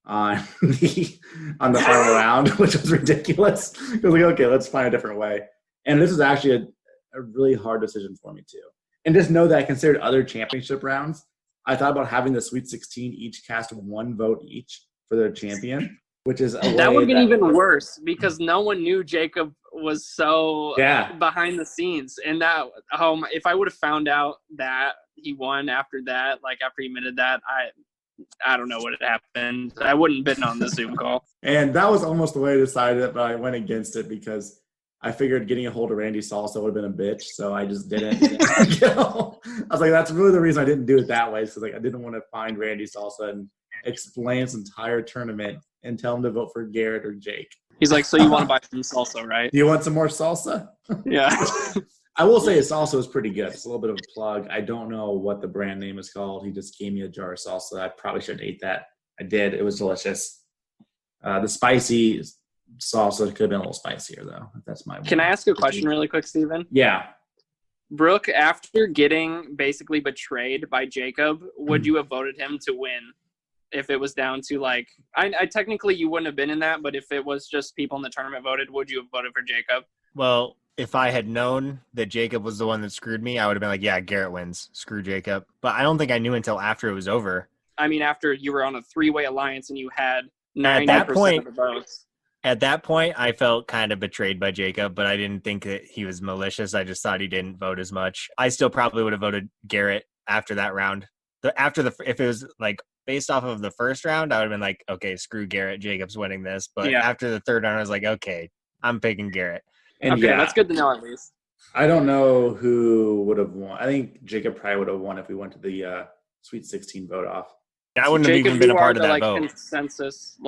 Speaker 2: on the final round, which was ridiculous. It was like, okay, let's find a different way. And this was actually a really hard decision for me too. And just know that I considered other championship rounds. I thought about having the Sweet 16 each cast 1 vote each for their champion, which is
Speaker 4: that would have been even worse because no one knew Jacob was so behind the scenes. And that if I would have found out that he won after that, like after he admitted that, I don't know what had happened. I wouldn't have been on the Zoom call.
Speaker 2: And that was almost the way I decided it, but I went against it because I figured getting a hold of Randy Salsa would have been a bitch, so I just didn't. I was like, that's really the reason I didn't do it that way. So like, I didn't want to find Randy Salsa and explain this entire tournament and tell him to vote for Garrett or Jake.
Speaker 4: He's like, so you want to buy some salsa, right?
Speaker 2: Do you want some more salsa?
Speaker 4: Yeah.
Speaker 2: I will say his salsa is pretty good. It's a little bit of a plug. I don't know what the brand name is called. He just gave me a jar of salsa. I probably shouldn't eat that. I did. It was delicious. The spicy salsa could have been a little spicier, though. That's my.
Speaker 4: Can I ask a question really quick, Steven?
Speaker 2: Yeah.
Speaker 4: Brooke, after getting basically betrayed by Jacob, would you have voted him to win? If it was down to like, I technically you wouldn't have been in that, but if it was just people in the tournament voted, would you have voted for Jacob?
Speaker 3: Well, if I had known that Jacob was the one that screwed me, I would have been like, yeah, Garrett wins. Screw Jacob. But I don't think I knew until after it was over.
Speaker 4: I mean, after you were on a 3-way alliance and you had
Speaker 3: At that
Speaker 4: 90%
Speaker 3: point,
Speaker 4: of the votes.
Speaker 3: At that point, I felt kind of betrayed by Jacob, but I didn't think that he was malicious. I just thought he didn't vote as much. I still probably would have voted Garrett after that round. If it was like based off of the first round, I would have been like, okay, screw Garrett. Jacob's winning this. But after the third round, I was like, okay, I'm picking Garrett.
Speaker 2: And
Speaker 4: okay, that's good to know at least.
Speaker 2: I don't know who would have won. I think Jacob probably would have won if we went to the Sweet 16 vote off.
Speaker 3: I wouldn't have even been a part of that vote.
Speaker 4: Consensus,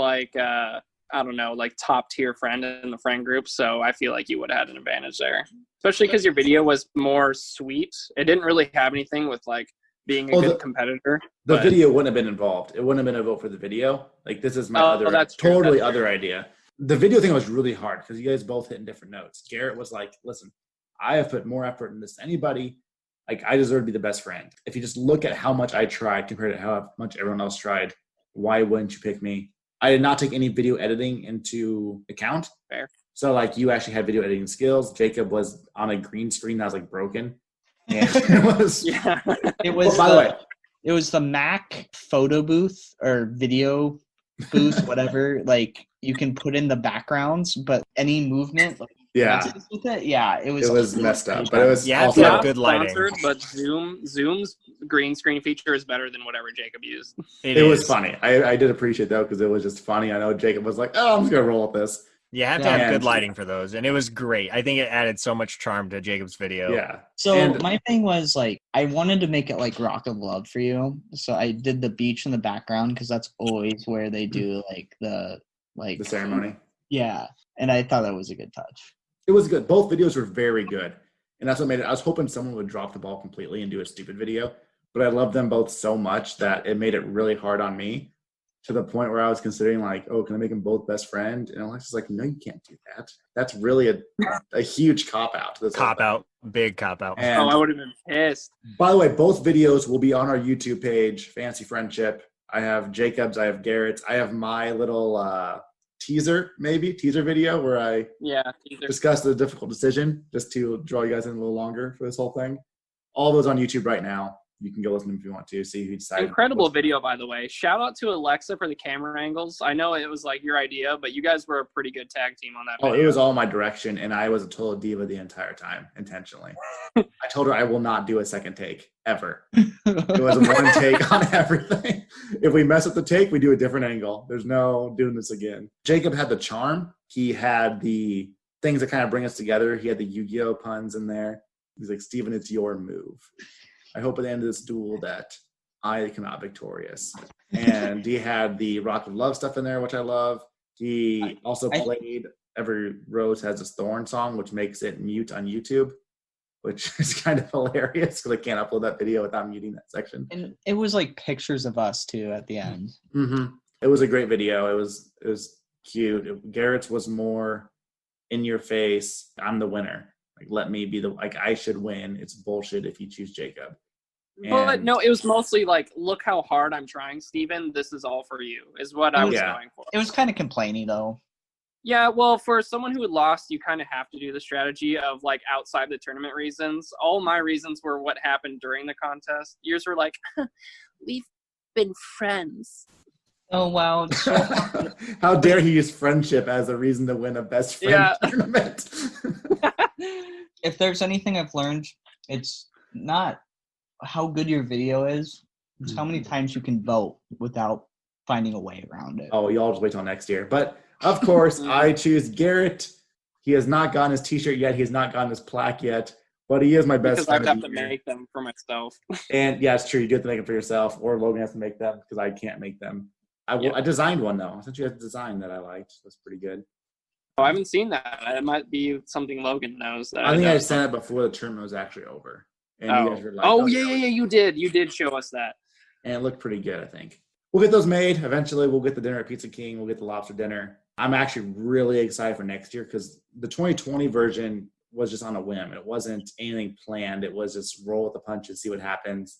Speaker 4: I don't know, like top tier friend in the friend group. So I feel like you would have had an advantage there, especially because your video was more sweet. It didn't really have anything with like being a good competitor.
Speaker 2: The video wouldn't have been involved. It wouldn't have been a vote for the video. Like this is my other idea. The video thing was really hard because you guys both hit in different notes. Garrett was like, listen, I have put more effort in this than anybody. Like I deserve to be the best friend. If you just look at how much I tried compared to how much everyone else tried, why wouldn't you pick me? I did not take any video editing into account.
Speaker 4: Fair.
Speaker 2: So like you actually had video editing skills. Jacob was on a green screen that was like broken. And it was
Speaker 1: by the way, it was the Mac photo booth or video booth, whatever. Like you can put in the backgrounds, but any movement, like, with it, it was
Speaker 2: messed up. But it was
Speaker 3: also good lighting.
Speaker 4: But Zoom's green screen feature is better than whatever Jacob used.
Speaker 2: It was funny. I did appreciate that because it was just funny. I know Jacob was like, "Oh, I'm just gonna roll with this."
Speaker 3: You have to have good lighting for those, and it was great. I think it added so much charm to Jacob's video.
Speaker 2: Yeah.
Speaker 1: So my thing was like, I wanted to make it like Rock of Love for you, so I did the beach in the background because that's always where they do the
Speaker 2: ceremony.
Speaker 1: Yeah, and I thought that was a good touch.
Speaker 2: It was good. Both videos were very good, and that's what made it. I was hoping someone would drop the ball completely and do a stupid video, but I loved them both so much that it made it really hard on me. To the point where I was considering like, oh, can I make them both best friend? And Alexa's like, no, you can't do that. That's really a huge cop-out.
Speaker 3: Big cop-out.
Speaker 2: And
Speaker 4: I would have been pissed.
Speaker 2: By the way, both videos will be on our YouTube page, Fancy Friendship. I have Jacob's, I have Garrett's. I have my little teaser video where I discuss the difficult decision just to draw you guys in a little longer for this whole thing. All those on YouTube right now. You can go listen if you want to see who decided.
Speaker 4: Incredible video, by the way. Shout out to Alexa for the camera angles. I know it was like your idea, but you guys were a pretty good tag team on that video.
Speaker 2: It was all my direction, and I was a total diva the entire time, intentionally. I told her I will not do a second take, ever. It was a one take on everything. If we mess up the take, we do a different angle. There's no doing this again. Jacob had the charm. He had the things that kind of bring us together. He had the Yu-Gi-Oh puns in there. He's like, Steven, it's your move. I hope at the end of this duel that I come out victorious. And he had the Rock of Love stuff in there, which I love. He also played Every Rose Has Its Thorn song, which makes it mute on YouTube, which is kind of hilarious because I can't upload that video without muting that section.
Speaker 1: And it was like pictures of us too at the end.
Speaker 2: Mm-hmm. It was a great video. It was cute. Garrett's was more in your face. I'm the winner. Like, let me be I should win. It's bullshit if you choose Jacob.
Speaker 4: But no, it was mostly like, look how hard I'm trying, Steven. This is all for you, is what I was going for.
Speaker 1: It was kind of complaining, though.
Speaker 4: Yeah, well, for someone who had lost, you kind of have to do the strategy of like outside the tournament reasons. All my reasons were what happened during the contest. Yours were like, we've been friends.
Speaker 1: Oh, wow.
Speaker 2: How dare he use friendship as a reason to win a best friend tournament?
Speaker 1: If there's anything I've learned, it's not how good your video is. It's how many times you can vote without finding a way around it.
Speaker 2: Oh, y'all just wait till next year. But, of course, I choose Garrett. He has not gotten his T-shirt yet. He has not gotten his plaque yet. But he is my best friend.
Speaker 4: Because I have to make them for myself.
Speaker 2: And, yeah, it's true. You do have to make them for yourself. Or Logan has to make them because I can't make them. I designed one, though. Since you had a design that I liked. That's pretty good.
Speaker 4: Oh, I haven't seen that. It might be something Logan knows.
Speaker 2: I think I sent it before the tournament was actually over. And you guys were like,
Speaker 4: yeah, you did. You did show us that.
Speaker 2: And it looked pretty good, I think. We'll get those made. Eventually, we'll get the dinner at Pizza King. We'll get the lobster dinner. I'm actually really excited for next year because the 2020 version was just on a whim. It wasn't anything planned. It was just roll with the punches, see what happens.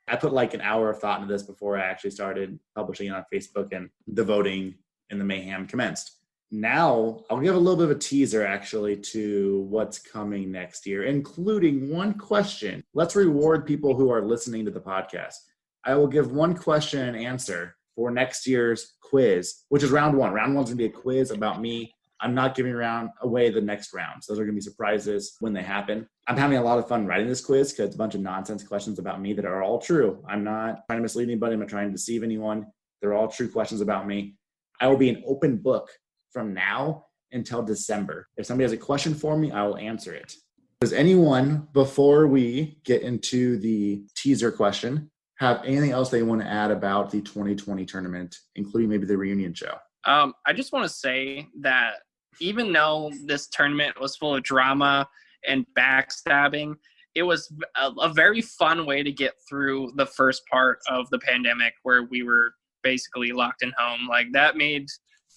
Speaker 2: I put like an hour of thought into this before I actually started publishing it on Facebook, and the voting and the mayhem commenced. Now, I'll give a little bit of a teaser actually to what's coming next year, including one question. Let's reward people who are listening to the podcast. I will give one question and answer for next year's quiz, which is round one. Round one's going to be a quiz about me. I'm not giving away the next rounds. Those are going to be surprises when they happen. I'm having a lot of fun writing this quiz because it's a bunch of nonsense questions about me that are all true. I'm not trying to mislead anybody. I'm not trying to deceive anyone. They're all true questions about me. I will be an open book from now until December. If somebody has a question for me, I will answer it. Does anyone, before we get into the teaser question, have anything else they want to add about the 2020 tournament, including maybe the reunion show?
Speaker 4: I just want to say that even though this tournament was full of drama and backstabbing, it was a very fun way to get through the first part of the pandemic where we were basically locked in home. Like that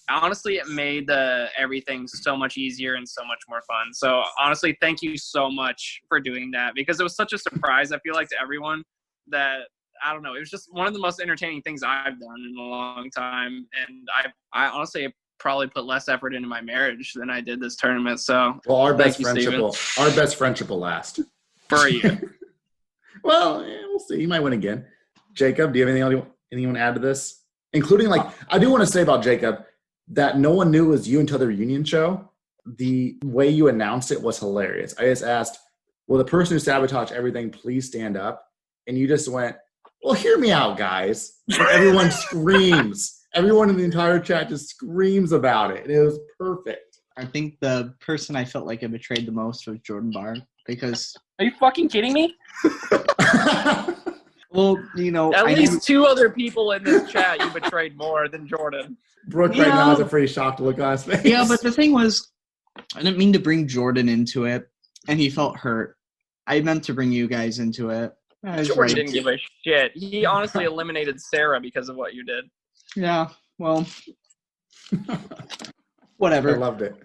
Speaker 4: honestly, it made everything so much easier and so much more fun. So honestly, thank you so much for doing that because it was such a surprise, I feel like, to everyone that, I don't know, it was just one of the most entertaining things I've done in a long time. And I honestly probably put less effort into my marriage than I did this tournament. So
Speaker 2: well, our best friendship will last.
Speaker 4: For you.
Speaker 2: Well, we'll see. You might win again. Jacob, do you have anything you want to add to this? Including, I do want to say about Jacob, that no one knew it was you until the reunion show. The way you announced it was hilarious. I just asked, will the person who sabotaged everything please stand up? And you just went, well, hear me out, guys. And everyone screams. Everyone in the entire chat just screams about it. It was perfect.
Speaker 1: I think the person I felt like I betrayed the most was Jordan Barr because...
Speaker 4: Are you fucking kidding me?
Speaker 1: Well,
Speaker 4: at least two other people in this chat you betrayed more than Jordan.
Speaker 2: Brooke right now has a pretty shocked look on his face.
Speaker 1: Yeah, but the thing was, I didn't mean to bring Jordan into it, and he felt hurt. I meant to bring you guys into it.
Speaker 4: Jordan didn't give a shit. He honestly eliminated Sarah because of what you did.
Speaker 1: Yeah, well, whatever.
Speaker 2: I loved it.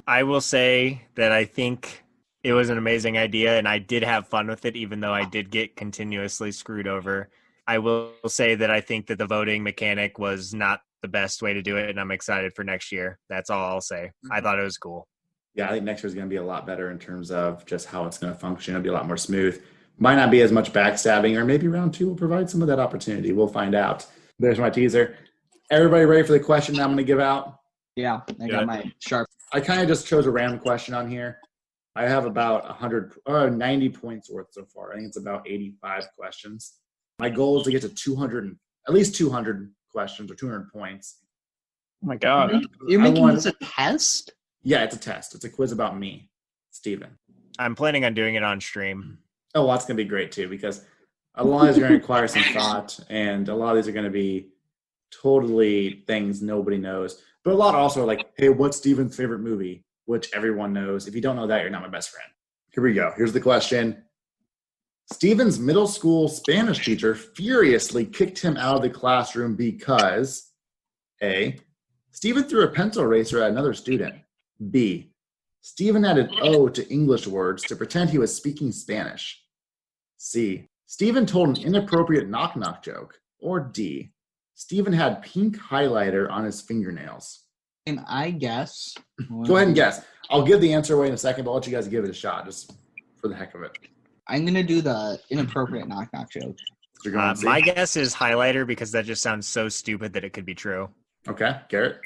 Speaker 3: I will say that I think it was an amazing idea, and I did have fun with it, even though I did get continuously screwed over. I will say that I think that the voting mechanic was not the best way to do it, and I'm excited for next year. That's all I'll say. I thought it was cool.
Speaker 2: Yeah, I think next year is going to be a lot better in terms of just how it's going to function. It'll be a lot more smooth. Might not be as much backstabbing, or maybe round two will provide some of that opportunity. We'll find out. There's my teaser. Everybody ready for the question I'm going to give out?
Speaker 1: Yeah, I got my sharp.
Speaker 2: I kind of just chose a random question on here. I have about 90 points worth so far. I think it's about 85 questions. My goal is to get to at least 200 questions or 200 points.
Speaker 4: Oh my God.
Speaker 1: You're making this a test?
Speaker 2: Yeah, it's a test. It's a quiz about me, Steven.
Speaker 3: I'm planning on doing it on stream.
Speaker 2: Oh, well, that's going to be great too, because a lot of these are going to require some thought, and a lot of these are going to be totally things nobody knows. But a lot also are like, hey, what's Steven's favorite movie? Which everyone knows. If you don't know that, you're not my best friend. Here we go. Here's the question. Steven's middle school Spanish teacher furiously kicked him out of the classroom because A, Steven threw a pencil eraser at another student. B, Steven added O to English words to pretend he was speaking Spanish. C, Steven told an inappropriate knock-knock joke. Or D, Steven had pink highlighter on his fingernails.
Speaker 1: Can I guess?
Speaker 2: Go ahead and guess. I'll give the answer away in a second, but I'll let you guys give it a shot just for the heck of it.
Speaker 1: I'm going to do the inappropriate knock-knock joke.
Speaker 3: My guess is highlighter because that just sounds so stupid that it could be true.
Speaker 2: Okay, Garrett?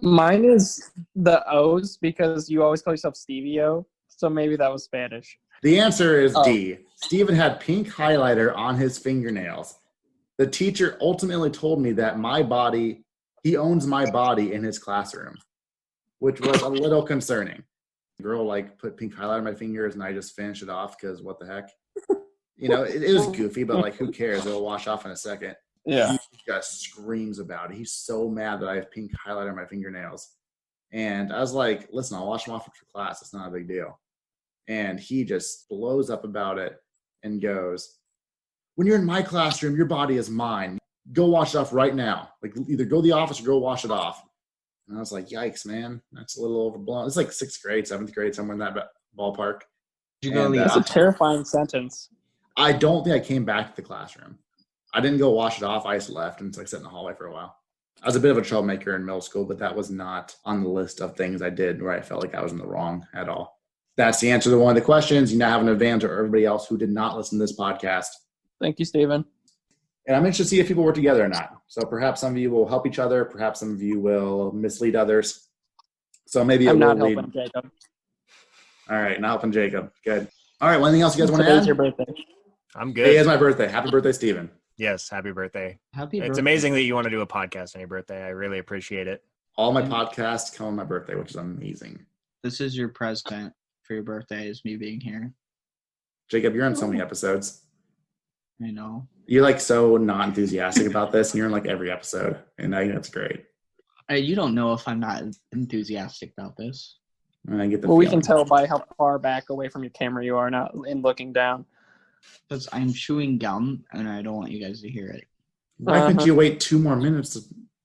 Speaker 4: Mine is the O's because you always call yourself Stevie O, so maybe that was Spanish.
Speaker 2: The answer is D. Steven had pink highlighter on his fingernails. The teacher ultimately told me that he owns my body in his classroom, which was a little concerning. The girl put pink highlighter on my fingers and I just finished it off because what the heck? It was goofy, but who cares? It'll wash off in a second.
Speaker 4: Yeah.
Speaker 2: He just screams about it. He's so mad that I have pink highlighter on my fingernails. And I was like, listen, I'll wash them off after class. It's not a big deal. And he just blows up about it and goes, when you're in my classroom, your body is mine. Go wash it off right now. Either go to the office or go wash it off. And I was like, yikes, man. That's a little overblown. It's like 6th grade, 7th grade, somewhere in that ballpark.
Speaker 4: That's a terrifying sentence.
Speaker 2: I don't think I came back to the classroom. I didn't go wash it off. I just left and sat in the hallway for a while. I was a bit of a troublemaker in middle school, but that was not on the list of things I did where I felt like I was in the wrong at all. That's the answer to one of the questions. You now have an advantage over everybody else who did not listen to this podcast.
Speaker 4: Thank you, Steven.
Speaker 2: And I'm interested to see if people work together or not. So perhaps some of you will help each other. Perhaps some of you will mislead others. So maybe it
Speaker 4: I'm
Speaker 2: will
Speaker 4: not
Speaker 2: lead.
Speaker 4: helping Jacob.
Speaker 2: All right, not helping Jacob. Good. All right, well, anything else you guys want to
Speaker 4: Today's
Speaker 2: add?
Speaker 4: your birthday.
Speaker 3: I'm
Speaker 2: Today
Speaker 3: good.
Speaker 2: is my birthday. Happy birthday, Steven.
Speaker 3: Yes, happy birthday.
Speaker 1: Happy
Speaker 3: It's
Speaker 1: birthday.
Speaker 3: amazing that you want to do a podcast on your birthday. I really appreciate it.
Speaker 2: All my podcasts come on my birthday, which is amazing.
Speaker 1: This is your present for your birthday, is me being here.
Speaker 2: Jacob, you're on so many episodes.
Speaker 1: I know.
Speaker 2: You're like so not enthusiastic about this, and you're in like every episode, and I think that's great.
Speaker 1: You don't know if I'm not enthusiastic about this.
Speaker 2: And I get the
Speaker 4: Well, we
Speaker 2: feeling.
Speaker 4: can tell by how far back away from your camera you are now in looking down.
Speaker 1: Because I'm chewing gum, and I don't want you guys to hear it.
Speaker 2: Why couldn't you wait 2 more minutes?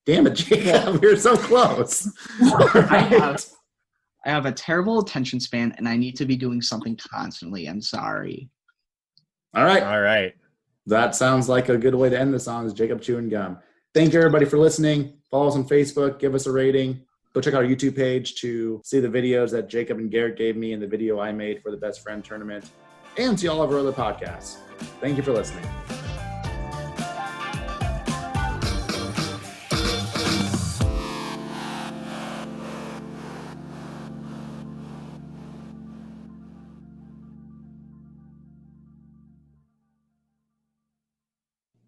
Speaker 2: Damn it, Jacob, we're so close.
Speaker 1: I have a terrible attention span, and I need to be doing something constantly. I'm sorry.
Speaker 2: All right.
Speaker 3: All right.
Speaker 2: That sounds like a good way to end the song, is Jacob chewing gum. Thank you, everybody, for listening. Follow us on Facebook. Give us a rating. Go check out our YouTube page to see the videos that Jacob and Garrett gave me and the video I made for the Best Friend Tournament, and see all of our other podcasts. Thank you for listening.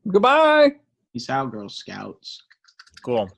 Speaker 4: Goodbye.
Speaker 1: Peace out, Girl Scouts.
Speaker 3: Cool.